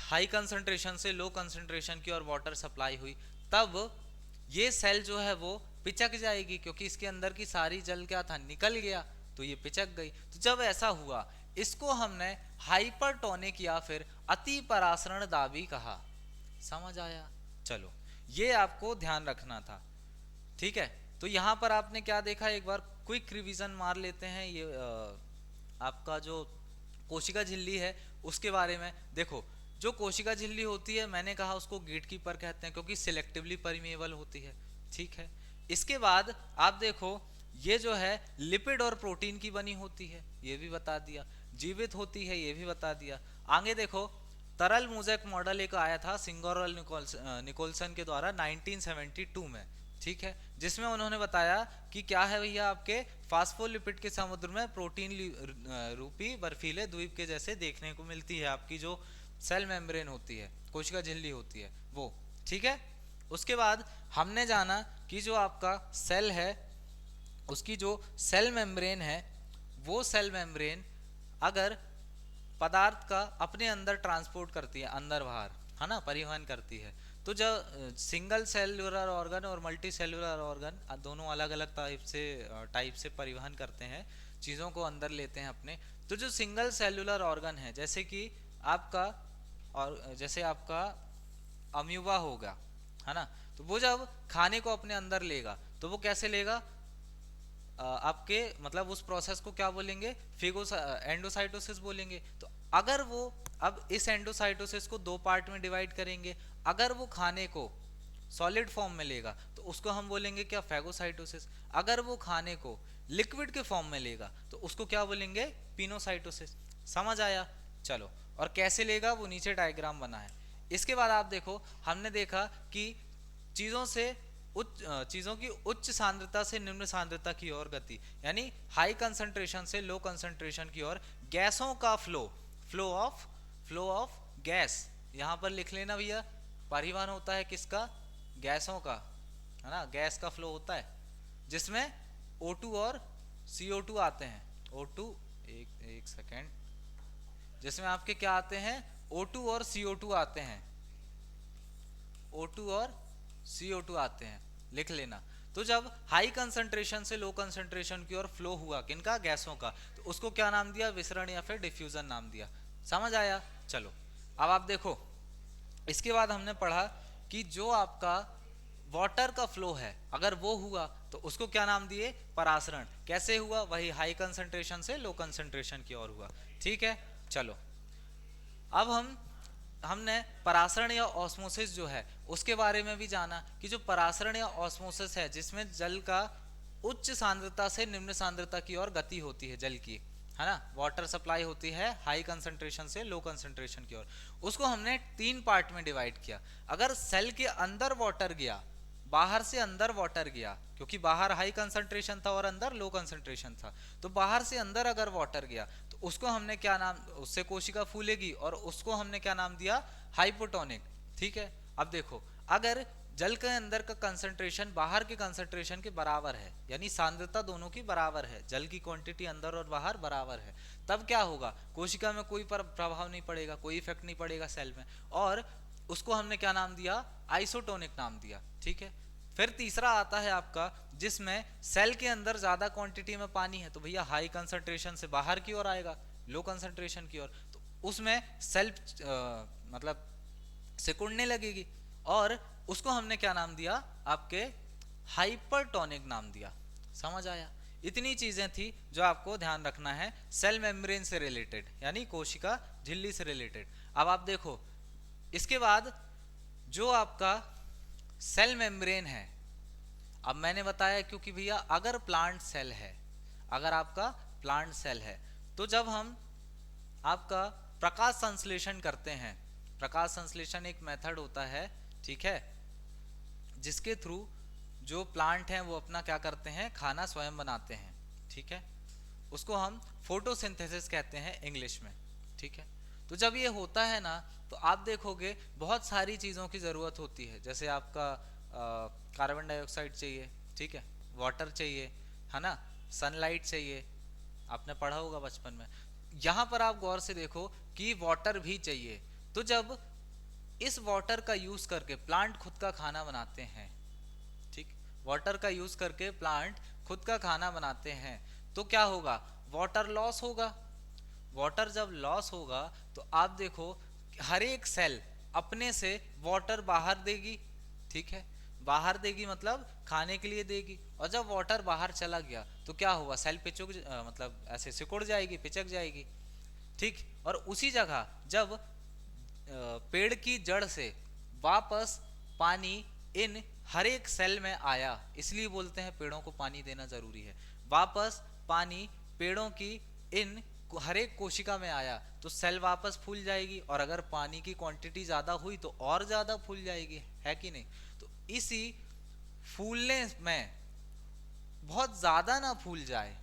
हाई कंसंट्रेशन से लो कंसंट्रेशन की और वाटर सप्लाई हुई, तब ये सेल जो है वो पिचक जाएगी, क्योंकि इसके अंदर की सारी जल क्या था, निकल गया, तो ये पिचक गई। तो जब ऐसा हुआ, इसको हमने हाइपरटोनिक या फिर अति परासरण दाबी कहा। समझ आया? चलो, ये आपको ध्यान रखना था, ठीक है। तो यहां पर आपने क्या देखा, एक बार क्विक रिवीजन मार लेते हैं। ये आपका जो कोशिका झिल्ली है उसके बारे में देखो। जो कोशिका झिल्ली होती है, मैंने कहा उसको गेटकीपर कहते हैं, क्योंकि सिलेक्टिवली परमिएबल होती है, ठीक है। इसके बाद आप देखो, ये जो है लिपिड और प्रोटीन की बनी होती है, ये भी बता दिया। जीवित होती है, ये भी बता दिया। आगे देखो, तरल मोज़ेक मॉडल एक आया था सिंगर और निकोलसन के द्वारा 1972 में, ठीक है, जिसमें उन्होंने बताया कि क्या है भैया, आपके फास्फोलिपिड के समुद्र में प्रोटीन रूपी बर्फीले द्वीप के जैसे देखने को मिलती है आपकी जो सेल मेम्ब्रेन होती है, कोशिका झिल्ली होती है वो, ठीक है। उसके बाद हमने जाना कि जो आपका सेल है उसकी जो सेल मेम्ब्रेन है, वो सेल मेम्ब्रेन अगर पदार्थ का अपने अंदर ट्रांसपोर्ट करती है, अंदर बाहर, है ना, परिवहन करती है, तो जब सिंगल सेलुलर ऑर्गन और मल्टी सेलुलर ऑर्गन दोनों अलग अलग टाइप से परिवहन करते हैं, चीज़ों को अंदर लेते हैं अपने। तो जो सिंगल सेलुलर ऑर्गन है, जैसे कि आपका जैसे आपका अम्यूबा होगा, है ना, तो वो जब खाने को अपने अंदर लेगा तो वो कैसे लेगा, आपके मतलब उस प्रोसेस को क्या बोलेंगे, एंडोसाइटोसिस बोलेंगे। तो अगर वो अब इस एंडोसाइटोसिस को दो पार्ट में डिवाइड करेंगे, अगर वो खाने को सॉलिड फॉर्म में लेगा तो उसको हम बोलेंगे क्या, फैगोसाइटोसिस। अगर वो खाने को लिक्विड के फॉर्म में लेगा तो उसको क्या बोलेंगे, पिनोसाइटोसिस। समझ आया? चलो, और कैसे लेगा वो नीचे डायग्राम बना है। इसके बाद आप देखो, हमने देखा कि चीजों की उच्च सांद्रता से निम्न सांद्रता की ओर गति, यानी हाई कंसंट्रेशन से लो कंसंट्रेशन की ओर गैसों का फ्लो ऑफ गैस, यहां पर लिख लेना भैया, परिवहन होता है किसका, गैसों का, है ना, गैस का फ्लो होता है, जिसमें O2 और CO2 आते हैं। O2 एक सेकेंड, जिसमें आपके क्या आते हैं, O2 और CO2 आते हैं, O2 और CO2 आते हैं, लिख लेना। तो जब हाई कंसंट्रेशन से लो कंसंट्रेशन की ओर फ्लो हुआ किनका, गैसों का, तो उसको क्या नाम दिया, विसरण या फिर डिफ्यूजन नाम दिया। समझ आया? चलो, अब आप देखो, इसके बाद हमने पढ़ा कि जो आपका वाटर का फ्लो है अगर वो हुआ तो उसको क्या नाम दिए, परासरण। कैसे हुआ, वही हाई कंसंट्रेशन से लो कंसंट्रेशन की ओर हुआ, ठीक है। चलो, अब हमने परासरण या ऑस्मोसिस जो है उसके बारे में भी जाना कि जो परासरण या ऑस्मोसिस है, जिसमें जल का उच्च सांद्रता से निम्न सांद्रता की ओर गति होती है जल की, है ना, वाटर सप्लाई होती है हाई कंसंट्रेशन से लो कंसंट्रेशन की ओर, उसको हमने तीन पार्ट में डिवाइड किया। अगर सेल के अंदर वाटर गया, बाहर से अंदर वाटर गया, क्योंकि बाहर हाई कंसंट्रेशन था और अंदर लो कंसंट्रेशन था, तो बाहर से अंदर अगर वाटर गया तो उसको हमने क्या नाम, उससे कोशिका फूलेगी और उसको हमने क्या नाम दिया, हाइपोटोनिक, ठीक है। अब देखो, अगर जल के अंदर का कंसंट्रेशन बाहर के कंसंट्रेशन के बराबर है, यानी सांद्रता दोनों की बराबर है, जल की क्वांटिटी अंदर और बाहर बराबर है, तब क्या होगा, कोशिका में कोई प्रभाव नहीं पड़ेगा, कोई इफेक्ट नहीं पड़ेगा सेल में, और उसको हमने क्या नाम दिया, आइसोटोनिक नाम दिया, ठीक है। फिर तीसरा आता है आपका जिसमें सेल के अंदर ज्यादा क्वांटिटी में पानी है, तो भैया हाई कंसंट्रेशन से बाहर की ओर आएगा, लो कंसंट्रेशन की ओर, तो उसमें सेल मतलब सिकुड़ने लगेगी, और उसको हमने क्या नाम दिया आपके हाइपरटोनिक नाम दिया। समझ आया? इतनी चीजें थी जो आपको ध्यान रखना है सेल मेम्ब्रेन से रिलेटेड, यानी कोशिका झिल्ली से रिलेटेड। अब आप देखो इसके बाद जो आपका सेल मेम्ब्रेन है, अब मैंने बताया क्योंकि भैया अगर प्लांट सेल है, अगर आपका प्लांट सेल है, तो जब हम आपका प्रकाश संश्लेषण करते हैं, प्रकाश संश्लेषण एक मेथड होता है, ठीक है, जिसके थ्रू जो प्लांट हैं वो अपना क्या करते हैं, खाना स्वयं बनाते हैं, ठीक है, उसको हम फोटोसिंथेसिस कहते हैं इंग्लिश में, ठीक है। तो जब ये होता है ना, तो आप देखोगे बहुत सारी चीज़ों की ज़रूरत होती है, जैसे आपका कार्बन डाइऑक्साइड चाहिए, ठीक है, वाटर चाहिए, है ना, सनलाइट चाहिए, आपने पढ़ा होगा बचपन में। यहाँ पर आप गौर से देखो कि वाटर भी चाहिए, तो जब इस वाटर का यूज करके प्लांट खुद का खाना बनाते हैं, ठीक, वाटर का यूज करके प्लांट खुद का खाना बनाते हैं, तो क्या होगा, वाटर लॉस होगा। वाटर जब लॉस होगा तो आप देखो हर एक सेल अपने से वाटर बाहर देगी, ठीक है, बाहर देगी मतलब खाने के लिए देगी, और जब वाटर बाहर चला गया तो क्या होगा, सेल पिचक मतलब ऐसे सिकुड़ जाएगी, पिचक जाएगी, ठीक। और उसी जगह जब पेड़ की जड़ से वापस पानी इन हर एक सेल में आया, इसलिए बोलते हैं पेड़ों को पानी देना जरूरी है, वापस पानी पेड़ों की इन हर एक कोशिका में आया तो सेल वापस फूल जाएगी, और अगर पानी की क्वांटिटी ज्यादा हुई तो और ज्यादा फूल जाएगी, है कि नहीं। तो इसी फूलने में बहुत ज्यादा ना फूल जाए,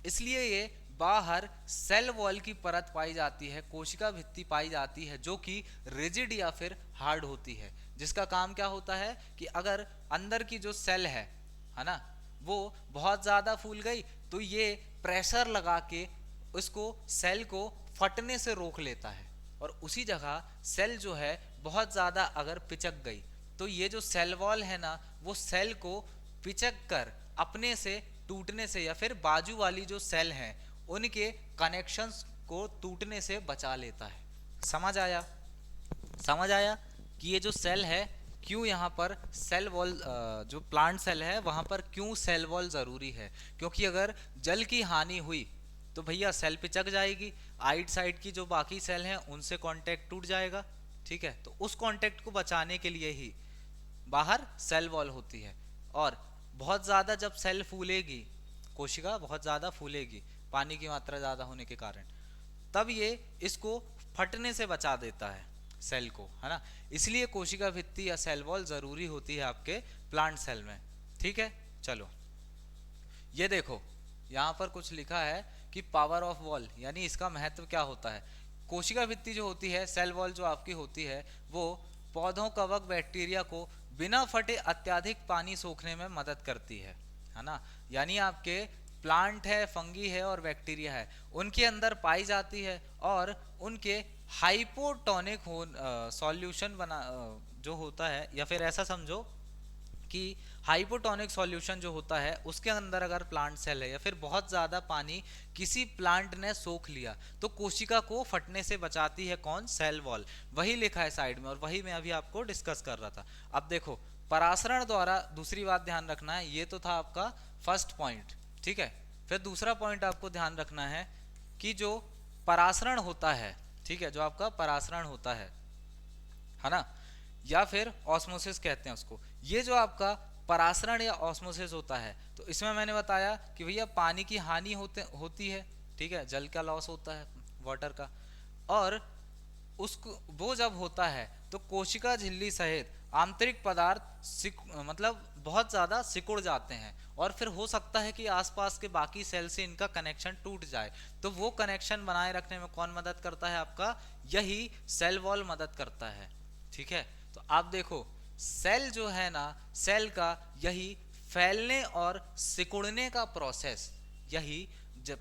इसलिए ये बाहर सेल वॉल की परत पाई जाती है, कोशिका भित्ति पाई जाती है, जो कि रिजिड या फिर हार्ड होती है, जिसका काम क्या होता है कि अगर अंदर की जो सेल है ना, वो बहुत ज्यादा फूल गई तो ये प्रेशर लगा के उसको सेल को फटने से रोक लेता है, और उसी जगह सेल जो है बहुत ज्यादा अगर पिचक गई तो ये जो सेल वॉल है ना, वो सेल को पिचक कर अपने से टूटने से या फिर बाजू वाली जो सेल हैं उनके कनेक्शंस को टूटने से बचा लेता है। समझ आया? समझ आया कि ये जो सेल है क्यों यहाँ पर सेल वॉल, जो प्लांट सेल है वहां पर क्यों सेल वॉल जरूरी है, क्योंकि अगर जल की हानि हुई तो भैया सेल पिचक जाएगी, आइट साइड की जो बाकी सेल हैं उनसे कांटेक्ट टूट जाएगा, ठीक है। तो उस कांटेक्ट को बचाने के लिए ही बाहर सेल वॉल होती है, और बहुत ज्यादा जब सेल फूलेगी, कोशिका बहुत ज्यादा फूलेगी पानी की मात्रा ज्यादा होने के कारण, तब ये इसको फटने से बचा देता है सेल को, है ना। इसलिए कोशिका भित्ति या सेल वॉल जरूरी होती है आपके प्लांट सेल में, ठीक है। चलो ये देखो यहाँ पर कुछ लिखा है कि पावर ऑफ वॉल, यानी इसका महत्व क्या होता है। कोशिका भित्ति जो होती है, सेल वॉल जो आपकी होती है, वो पौधों, कवक, बैक्टीरिया को बिना फटे अत्यधिक पानी सोखने में मदद करती है ना। यानी आपके प्लांट है, फंगी है और बैक्टीरिया है, उनके अंदर पाई जाती है, और उनके हाइपोटोनिक सॉल्यूशन बना जो होता है, या फिर ऐसा समझो कि हाइपोटोनिक सॉल्यूशन जो होता है उसके अंदर अगर प्लांट सेल है या फिर बहुत ज्यादा पानी किसी प्लांट ने सोख लिया तो कोशिका को फटने से बचाती है कौन, सेल वॉल। वही लिखा है साइड में, और वही मैं अभी आपको डिस्कस कर रहा था। अब देखो परासरण द्वारा, दूसरी बात ध्यान रखना है, ये तो था आपका फर्स्ट पॉइंट, ठीक है। फिर दूसरा पॉइंट आपको ध्यान रखना है कि जो परासरण होता है, ठीक है, जो आपका परासरण होता है ना, या फिर ऑस्मोसिस कहते हैं उसको, ये जो आपका परासरण या ऑस्मोसिस होता है, तो इसमें मैंने बताया कि भैया पानी की हानि होती है, ठीक है, जल का लॉस होता है, वाटर का, और उसको वो जब होता है तो कोशिका झिल्ली सहित आंतरिक पदार्थ मतलब बहुत ज्यादा सिकुड़ जाते हैं, और फिर हो सकता है कि आसपास के बाकी सेल से इनका कनेक्शन टूट जाए, तो वो कनेक्शन बनाए रखने में कौन मदद करता है, आपका यही सेल वॉल मदद करता है, ठीक है। तो आप देखो सेल जो है ना, सेल का यही फैलने और सिकुड़ने का प्रोसेस, यही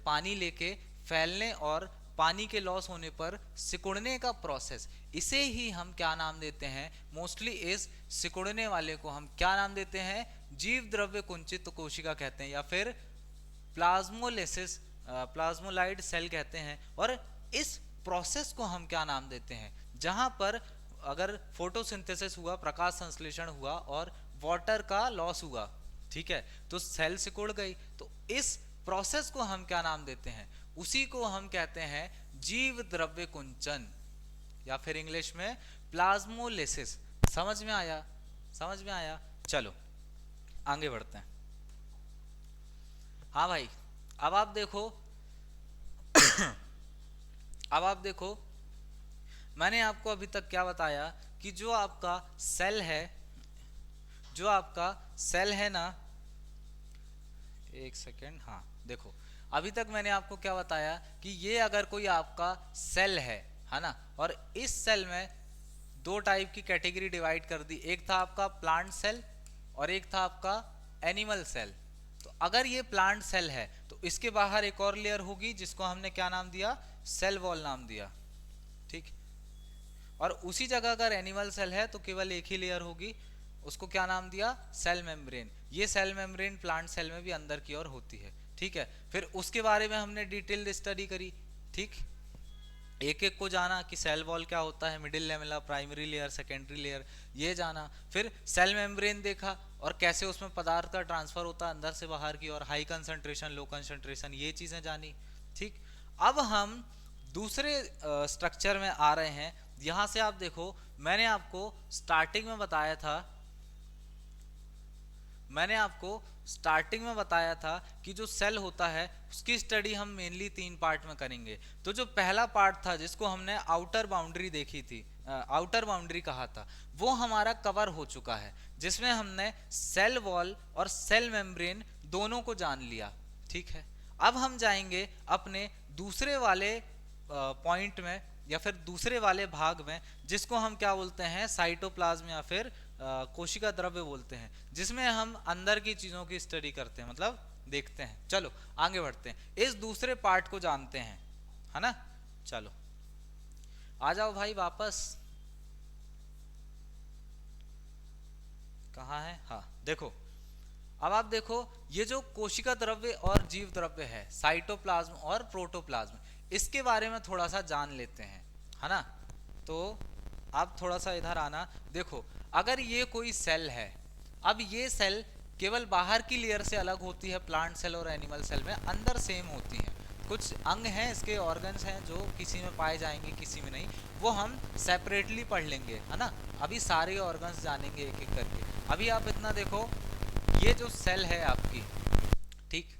पानी लेके फैलने और पानी के लॉस होने पर सिकुड़ने का प्रोसेस, इसे ही हम क्या नाम देते हैं, मोस्टली इस सिकुड़ने वाले को हम क्या नाम देते हैं, जीव द्रव्य कुंचित कोशिका कहते हैं, या फिर प्लाज्मोलिसिस, प्लाज्मोलाइड सेल कहते हैं। और इस प्रोसेस को हम क्या नाम देते हैं, जहां पर अगर फोटोसिंथेसिस हुआ, प्रकाश संश्लेषण हुआ और वाटर का लॉस हुआ, ठीक है, तो सेल सिकुड़ गई, तो इस प्रोसेस को हम क्या नाम देते हैं, उसी को हम कहते हैं जीव द्रव्य कुंचन, या फिर इंग्लिश में प्लाज्मोलिसिस। समझ में आया, समझ में आया। चलो आगे बढ़ते हैं। हाँ भाई, अब आप देखो अब आप देखो, मैंने आपको अभी तक क्या बताया कि जो आपका सेल है, जो आपका सेल है ना, एक सेकेंड, हाँ देखो, अभी तक मैंने आपको क्या बताया कि ये अगर कोई आपका सेल है ना, और इस सेल में दो टाइप की कैटेगरी डिवाइड कर दी, एक था आपका प्लांट सेल और एक था आपका एनिमल सेल। तो अगर ये प्लांट सेल है तो इसके बाहर एक और लेयर होगी जिसको हमने क्या नाम दिया, सेल वॉल नाम दिया, ठीक। और उसी जगह अगर एनिमल सेल है तो केवल एक ही लेयर होगी, उसको क्या नाम दिया, सेल मेम्ब्रेन। ये सेल मेम्ब्रेन प्लांट सेल में भी अंदर की ओर होती है, ठीक है। फिर उसके बारे में हमने डिटेल्ड स्टडी करी, ठीक, एक एक को जाना कि सेल वॉल क्या होता है, middle lamella, primary layer, secondary layer, ये जाना। फिर सेल मेम्ब्रेन देखा और कैसे उसमें पदार्थ का ट्रांसफर होता है अंदर से बाहर की ओर, हाई कंसंट्रेशन, लो कंसंट्रेशन, ये चीजें जानी, ठीक। अब हम दूसरे स्ट्रक्चर में आ रहे हैं। यहां से आप देखो, मैंने आपको स्टार्टिंग में बताया था, मैंने आपको स्टार्टिंग में बताया था कि जो सेल होता है उसकी स्टडी हम मेनली 3 पार्ट में करेंगे। तो जो पहला पार्ट था जिसको हमने आउटर बाउंड्री देखी थी, आउटर बाउंड्री कहा था, वो हमारा कवर हो चुका है, जिसमें हमने सेल वॉल और सेल मेम्ब्रेन दोनों को जान लिया, ठीक है। अब हम जाएंगे अपने दूसरे वाले पॉइंट में, या फिर दूसरे वाले भाग में, जिसको हम क्या बोलते हैं, साइटोप्लाज्म या फिर कोशिका द्रव्य बोलते हैं, जिसमें हम अंदर की चीजों की स्टडी करते हैं, मतलब देखते हैं। चलो आगे बढ़ते हैं, इस दूसरे पार्ट को जानते हैं, है ना। चलो आ जाओ भाई वापस, कहाँ है, हाँ देखो, अब आप देखो, ये जो कोशिका द्रव्य और जीव द्रव्य है, साइटोप्लाज्म और प्रोटोप्लाज्म, इसके बारे में थोड़ा सा जान लेते हैं, है ना। तो आप थोड़ा सा इधर आना, देखो अगर ये कोई सेल है, अब ये सेल केवल बाहर की लेयर से अलग होती है, प्लांट सेल और एनिमल सेल में, अंदर सेम होती हैं। कुछ अंग हैं, इसके ऑर्गन्स हैं जो किसी में पाए जाएंगे, किसी में नहीं, वो हम सेपरेटली पढ़ लेंगे, है ना। अभी सारे ऑर्गन्स जानेंगे एक एक करके। अभी आप इतना देखो, ये जो सेल है आपकी, ठीक,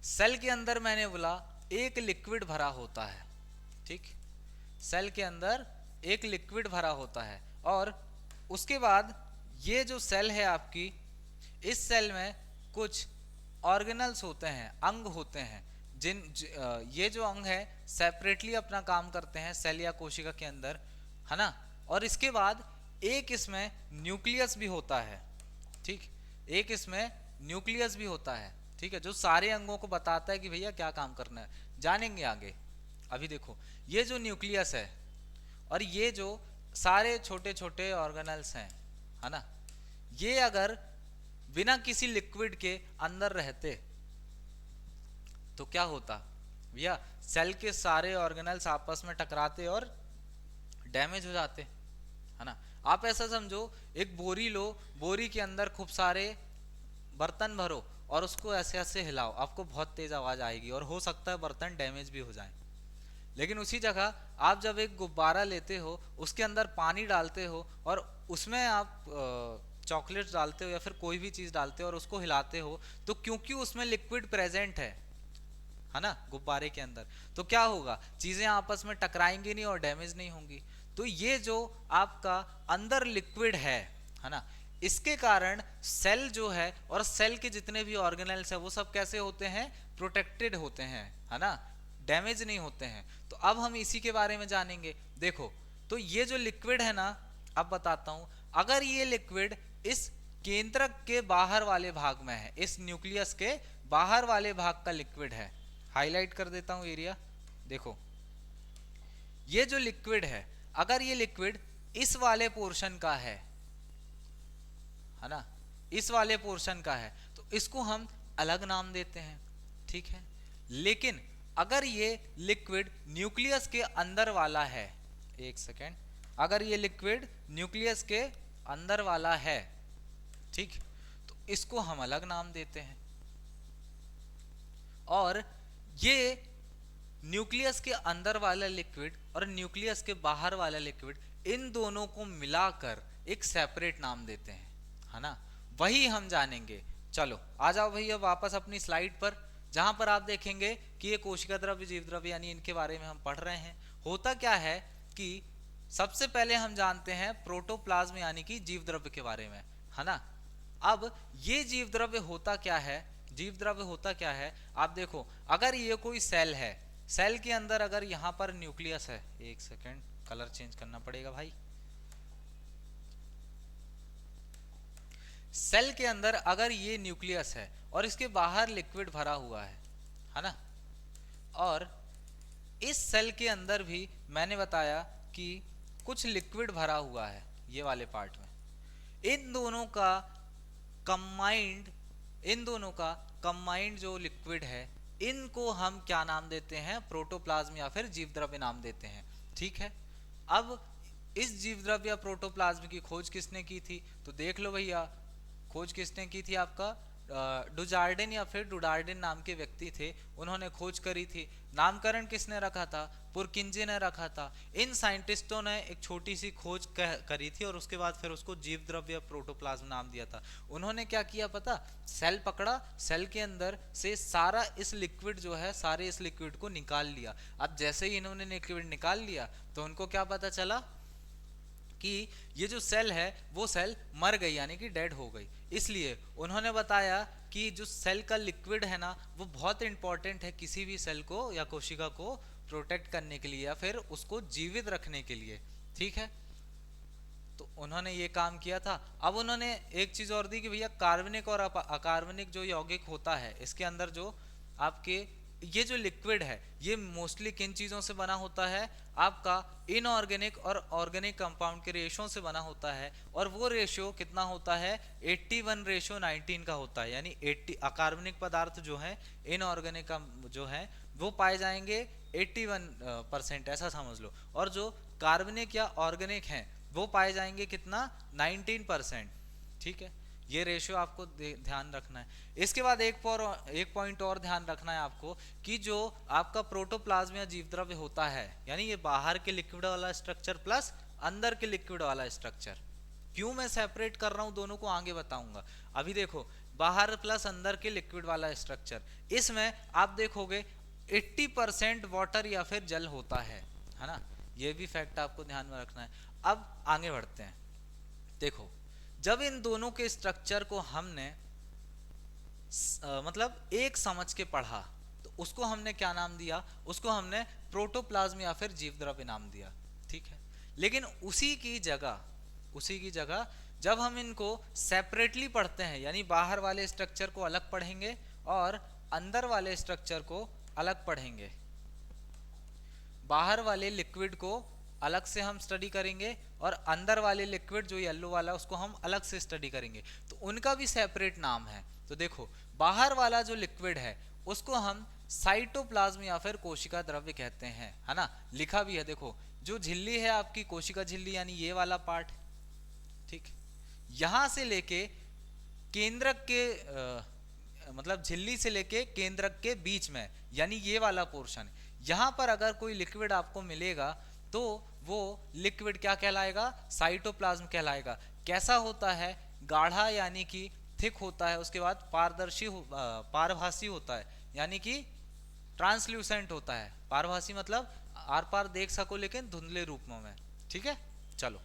सेल के अंदर मैंने बोला एक लिक्विड भरा होता है, ठीक, सेल के अंदर एक लिक्विड भरा होता है, और उसके बाद ये जो सेल है आपकी, इस सेल में कुछ ऑर्गेनल्स होते हैं, अंग होते हैं, ये जो अंग है सेपरेटली अपना काम करते हैं सेल या कोशिका के अंदर, है ना। और इसके बाद एक इसमें न्यूक्लियस भी होता है, ठीक, एक इसमें न्यूक्लियस भी होता है, ठीक है, जो सारे अंगों को बताता है कि भैया क्या काम करना है, जानेंगे आगे। अभी देखो, ये जो न्यूक्लियस है और ये जो सारे छोटे छोटे ऑर्गेनल्स हैं, है ना, ये अगर बिना किसी लिक्विड के अंदर रहते तो क्या होता भैया, सेल के सारे ऑर्गेनल्स आपस में टकराते और डैमेज हो जाते, है ना। आप ऐसा समझो, एक बोरी लो, बोरी के अंदर खूब सारे बर्तन भरो और उसको ऐसे ऐसे हिलाओ, आपको बहुत तेज आवाज आएगी और हो सकता है बर्तन डैमेज भी हो जाए। लेकिन उसी जगह आप जब एक गुब्बारा लेते हो, उसके अंदर पानी डालते हो और उसमें आप चॉकलेट्स डालते हो या फिर कोई भी चीज डालते हो और उसको हिलाते हो, तो क्योंकि उसमें लिक्विड प्रेजेंट है ना, गुब्बारे के अंदर, तो क्या होगा, चीजें आपस में टकराएंगी नहीं और डैमेज नहीं होंगी। तो ये जो आपका अंदर लिक्विड है ना, इसके कारण सेल जो है और सेल के जितने भी ऑर्गेनल्स है वो सब कैसे होते हैं, प्रोटेक्टेड होते हैं, है ना, डैमेज नहीं होते हैं। तो अब हम इसी के बारे में जानेंगे। देखो, तो ये जो लिक्विड है ना, अब बताता हूं, अगर ये लिक्विड इस केंद्रक के बाहर वाले भाग में है, इस न्यूक्लियस के बाहर वाले भाग का लिक्विड है, हाईलाइट कर देता हूं एरिया, देखो ये जो लिक्विड है, अगर ये लिक्विड इस वाले पोर्शन का है ना, इस वाले पोर्शन का है, तो इसको हम अलग नाम देते हैं, ठीक है। लेकिन अगर ये लिक्विड न्यूक्लियस के अंदर वाला है, एक सेकेंड, अगर ये लिक्विड न्यूक्लियस के अंदर वाला है, ठीक, तो इसको हम अलग नाम देते हैं। और ये न्यूक्लियस के अंदर वाला लिक्विड और न्यूक्लियस के बाहर वाला लिक्विड, इन दोनों को मिलाकर एक सेपरेट नाम देते हैं, है ना। वही हम जानेंगे। चलो आ जाओ भैया वापस अपनी स्लाइड पर, जहां पर आप देखेंगे कि ये कोशिका द्रव्य, जीव द्रव्य, यानी इनके बारे में हम पढ़ रहे हैं। होता क्या है कि सबसे पहले हम जानते हैं प्रोटोप्लाज्म यानी कि जीव द्रव्य के बारे में, है ना। अब ये जीव द्रव्य होता क्या है, जीव द्रव्य होता क्या है, आप देखो, अगर ये कोई सेल है, सेल के अंदर अगर यहां पर न्यूक्लियस है, एक सेकेंड कलर चेंज करना पड़ेगा भाई, सेल के अंदर अगर ये न्यूक्लियस है और इसके बाहर लिक्विड भरा हुआ है ना, और इस सेल के अंदर भी मैंने बताया कि कुछ लिक्विड भरा हुआ है ये वाले पार्ट में, इन दोनों का कंबाइंड जो लिक्विड है, इनको हम क्या नाम देते हैं, प्रोटोप्लाज्म या फिर जीव द्रव्य नाम देते हैं, ठीक है। अब इस जीव द्रव्य या प्रोटोप्लाज्म की खोज किसने की थी, तो देख लो भैया, खोज किसने की थी, आपका डुजार्डिन या फिर डुडार्डिन नाम के व्यक्ति थे, उन्होंने खोज करी थी। नामकरण किसने रखा था, पुरकिंजे ने रखा था। इन साइंटिस्टों ने एक छोटी सी खोज करी थी और उसके बाद फिर उसको जीव द्रव्य प्रोटोप्लाज्म नाम दिया था। उन्होंने क्या किया पता, सेल पकड़ा, सेल के अंदर से सारा इस लिक्विड जो है, सारे इस लिक्विड को निकाल लिया। अब जैसे ही इन्होंने लिक्विड निकाल लिया तो उनको क्या पता चला कि ये जो सेल है वो सेल मर गई, यानी कि डेड हो गई। इसलिए उन्होंने बताया कि जो सेल का लिक्विड है ना, वो बहुत इंपॉर्टेंट है किसी भी सेल को या कोशिका को प्रोटेक्ट करने के लिए या फिर उसको जीवित रखने के लिए, ठीक है। तो उन्होंने ये काम किया था। अब उन्होंने एक चीज और दी कि भैया कार्बनिक और अकार्बनिक जो यौगिक होता है, इसके अंदर जो आपके ये जो लिक्विड है, ये मोस्टली किन चीजों से बना होता है, आपका इनऑर्गेनिक और ऑर्गेनिक कंपाउंड के रेशियो से बना होता है। और वो रेशियो कितना होता है, 81:19 का होता है। यानी 80 अकार्बनिक पदार्थ जो है, इनऑर्गेनिक का जो है वो पाए जाएंगे 81%, ऐसा समझ लो। और जो कार्बनिक या ऑर्गेनिक हैं वो पाए जाएंगे कितना, 19%, ठीक है। ये रेशियो आपको ध्यान रखना है। इसके बाद एक पॉइंट और ध्यान रखना है आपको कि जो आपका प्रोटोप्लाज्म या जीव द्रव्य होता है, यानी ये बाहर के लिक्विड वाला स्ट्रक्चर प्लस अंदर के लिक्विड वाला स्ट्रक्चर, क्यों मैं सेपरेट कर रहा हूं दोनों को आगे बताऊंगा। अभी देखो, बाहर प्लस अंदर के लिक्विड वाला स्ट्रक्चर, इसमें आप देखोगे 80% वाटर या फिर जल होता है ना। ये भी फैक्ट आपको ध्यान में रखना है। अब आगे बढ़ते हैं। देखो, जब इन दोनों के स्ट्रक्चर को हमने मतलब एक समझ के पढ़ा, तो उसको हमने क्या नाम दिया, उसको हमने प्रोटोप्लाज्म या फिर जीव द्रव्य नाम दिया, ठीक है। लेकिन उसी की जगह जब हम इनको सेपरेटली पढ़ते हैं, यानी बाहर वाले स्ट्रक्चर को अलग पढ़ेंगे और अंदर वाले स्ट्रक्चर को अलग पढ़ेंगे, बाहर वाले लिक्विड को अलग से हम स्टडी करेंगे और अंदर वाले लिक्विड जो येलो वाला उसको हम अलग से स्टडी करेंगे, तो उनका भी सेपरेट नाम है। तो देखो, बाहर वाला जो लिक्विड है उसको हम साइटोप्लाज्म या फिर कोशिका द्रव्य कहते हैं, है ना। लिखा भी है, देखो, जो झिल्ली है आपकी कोशिका झिल्ली, यानी ये वाला पार्ट, ठीक, यहां से लेके केंद्रक के मतलब झिल्ली से लेके केंद्रक के बीच में, यानी ये वाला पोर्शन, यहां पर अगर कोई लिक्विड आपको मिलेगा तो वो लिक्विड क्या कहलाएगा, साइटोप्लाज्म कहलाएगा। कैसा होता है, गाढ़ा यानी कि थिक होता है, उसके बाद पारभासी होता है, यानी कि ट्रांसल्यूसेंट होता है। पारभासी मतलब आर पार देख सको लेकिन धुंधले रूप में, ठीक है। चलो,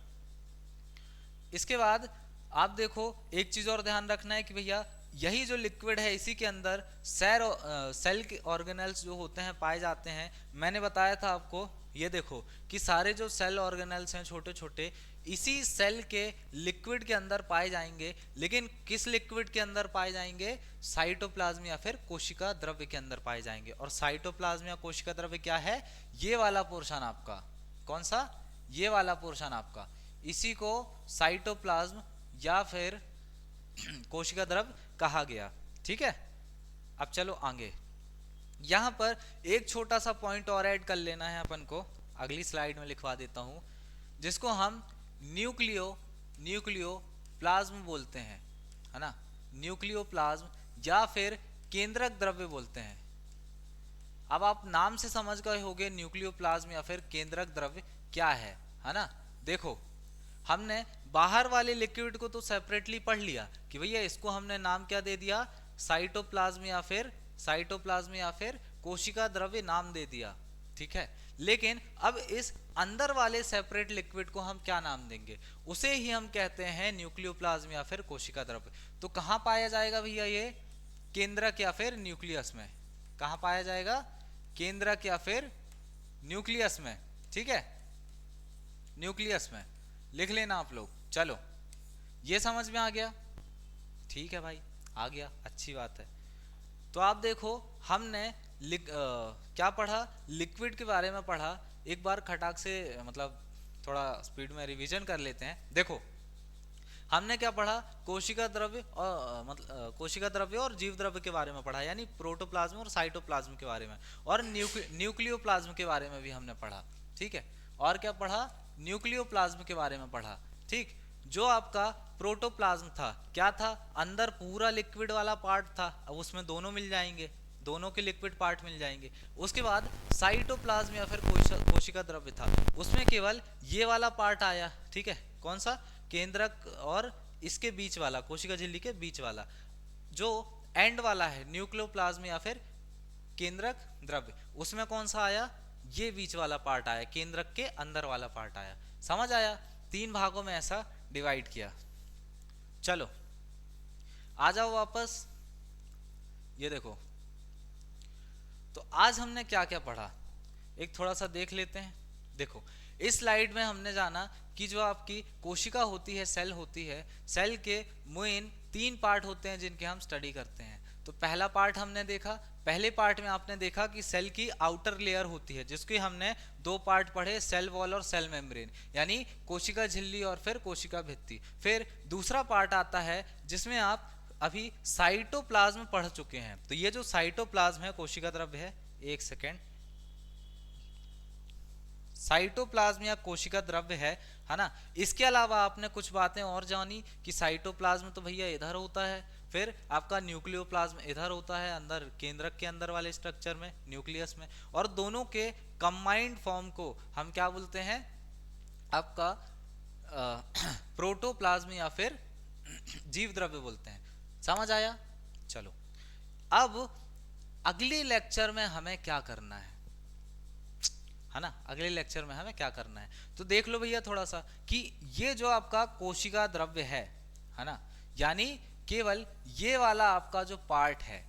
इसके बाद आप देखो, एक चीज और ध्यान रखना है कि भैया यही जो लिक्विड है इसी के अंदर सेल के ऑर्गेनेल्स जो होते हैं पाए जाते हैं। मैंने बताया था आपको, ये देखो कि सारे जो सेल ऑर्गेनेल्स हैं छोटे छोटे, इसी सेल के लिक्विड के अंदर पाए जाएंगे। लेकिन किस लिक्विड के अंदर पाए जाएंगे, साइटोप्लाज्म या फिर कोशिका द्रव्य के अंदर पाए जाएंगे। और साइटोप्लाज्म या कोशिका द्रव्य क्या है, ये वाला पोर्शन आपका, कौन सा, ये वाला पोर्शन आपका, इसी को साइटोप्लाज्म या फिर कोशिका द्रव्य कहा गया। ठीक है, अब चलो आगे। यहां पर एक छोटा सा पॉइंट और ऐड कर लेना है अपन को, अगली स्लाइड में लिखवा देता हूं, जिसको हम न्यूक्लियो प्लाज्म बोलते हैं, है ना, न्यूक्लियोप्लाज्म या फिर केंद्रक द्रव्य बोलते हैं। अब आप नाम से समझ गए होंगे न्यूक्लियोप्लाज्म या फिर केंद्रक द्रव्य क्या है ना। देखो, हमने बाहर वाले लिक्विड को तो सेपरेटली पढ़ लिया कि भैया इसको हमने नाम क्या दे दिया, साइटोप्लाज्म या फिर कोशिका द्रव्य नाम दे दिया। ठीक है, लेकिन अब इस अंदर वाले सेपरेट लिक्विड को हम क्या नाम देंगे, उसे ही हम कहते हैं न्यूक्लियोप्लाज्म या फिर कोशिका द्रव्य। तो कहां पाया जाएगा भैया ये, केंद्रक या फिर न्यूक्लियस में। कहां पाया जाएगा, केंद्रक या फिर न्यूक्लियस में। ठीक है, न्यूक्लियस में लिख लेना आप लोग। चलो, ये समझ में आ गया। ठीक है भाई, आ गया, अच्छी बात है। तो आप देखो, हमने क्या पढ़ा, लिक्विड के बारे में पढ़ा। एक बार खटाक से मतलब थोड़ा स्पीड में रिवीजन कर लेते हैं। देखो, हमने क्या पढ़ा, कोशिका द्रव्य और जीव द्रव्य के बारे में पढ़ा, यानी प्रोटोप्लाज्म और साइटोप्लाज्म के बारे में, और न्यूक्लियोप्लाज्म के बारे में भी हमने पढ़ा। ठीक है, और क्या पढ़ा, न्यूक्लियोप्लाज्म के बारे में पढ़ा। ठीक, जो आपका प्रोटोप्लाज्म था, क्या था, अंदर पूरा लिक्विड वाला पार्ट था, अब उसमें दोनों मिल जाएंगे, दोनों के लिक्विड पार्ट मिल जाएंगे। उसके बाद साइटोप्लाज्म या फिर कोशिका द्रव्य था, उसमें केवल ये वाला पार्ट आया। ठीक है, कौन सा, केंद्रक और इसके बीच वाला, कोशिका झिल्ली के बीच वाला, जो एंड वाला है न्यूक्लियोप्लाज्म या फिर केंद्रक द्रव्य, उसमें कौन सा आया, ये बीच वाला पार्ट आया, केंद्रक के अंदर वाला पार्ट आया। समझ आया, 3 भागों में ऐसा डिवाइड किया। चलो आ जाओ वापस, ये देखो, तो आज हमने क्या क्या पढ़ा, एक थोड़ा सा देख लेते हैं। देखो, इस स्लाइड में हमने जाना कि जो आपकी कोशिका होती है, सेल होती है, सेल के मेन 3 पार्ट होते हैं जिनके हम स्टडी करते हैं। तो पहला पार्ट हमने देखा, पहले पार्ट में आपने देखा कि सेल की आउटर लेयर होती है, जिसकी हमने 2 पार्ट पढ़े, सेल वॉल और सेल मेम्ब्रेन, यानी कोशिका झिल्ली और फिर कोशिका भित्ति। फिर दूसरा पार्ट आता है जिसमें आप अभी साइटोप्लाज्म पढ़ चुके हैं। तो ये जो साइटोप्लाज्म है, कोशिका द्रव्य है, एक सेकेंड, साइटोप्लाज्म या कोशिका द्रव्य है ना। इसके अलावा आपने कुछ बातें और जानी कि साइटोप्लाज्म तो भैया इधर होता है, फिर आपका न्यूक्लियोप्लाज्म इधर होता है, अंदर केंद्रक के अंदर वाले स्ट्रक्चर में, न्यूक्लियस में, और दोनों के कंबाइंड फॉर्म को हम क्या बोलते हैं, आपका प्रोटोप्लाज्म या फिर जीव द्रव्य बोलते हैं। समझ आया। चलो, अब अगले लेक्चर में हमें क्या करना है ना, अगले लेक्चर में हमें क्या करना है, तो देख लो भैया थोड़ा सा कि ये जो आपका कोशिका द्रव्य है ना, यानी केवल ये वाला आपका जो पार्ट है,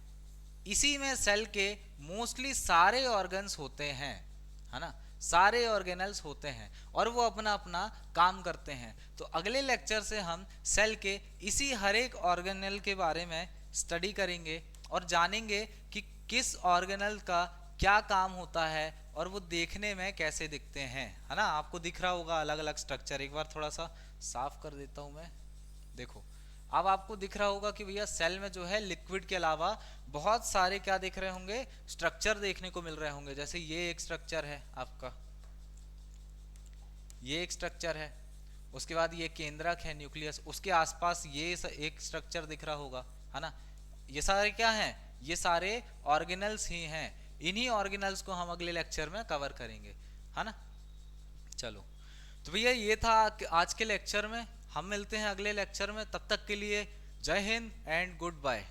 इसी में सेल के मोस्टली सारे ऑर्गन्स होते हैं, है ना, सारे ऑर्गेनल्स होते हैं और वो अपना अपना काम करते हैं। तो अगले लेक्चर से हम सेल के इसी हर एक ऑर्गेनल के बारे में स्टडी करेंगे और जानेंगे कि किस ऑर्गेनल का क्या काम होता है और वो देखने में कैसे दिखते हैं, है ना। आपको दिख रहा होगा अलग अलग स्ट्रक्चर, एक बार थोड़ा सा साफ कर देता हूं मैं। देखो, अब आपको दिख रहा होगा कि भैया सेल में जो है लिक्विड के अलावा बहुत सारे क्या दिख रहे होंगे, स्ट्रक्चर देखने को मिल रहे होंगे। जैसे ये एक स्ट्रक्चर है आपका, ये एक स्ट्रक्चर है, उसके बाद ये केंद्रक है न्यूक्लियस, उसके आसपास ये एक स्ट्रक्चर दिख रहा होगा, है ना। ये सारे क्या हैं, ये सारे ऑर्गेनल्स ही हैं। इन्हीं ऑर्गेनल्स को हम अगले लेक्चर में कवर करेंगे, है ना। चलो, तो भैया ये था आज के लेक्चर में। हम मिलते हैं अगले लेक्चर में, तब तक के लिए जय हिंद एंड गुड बाय।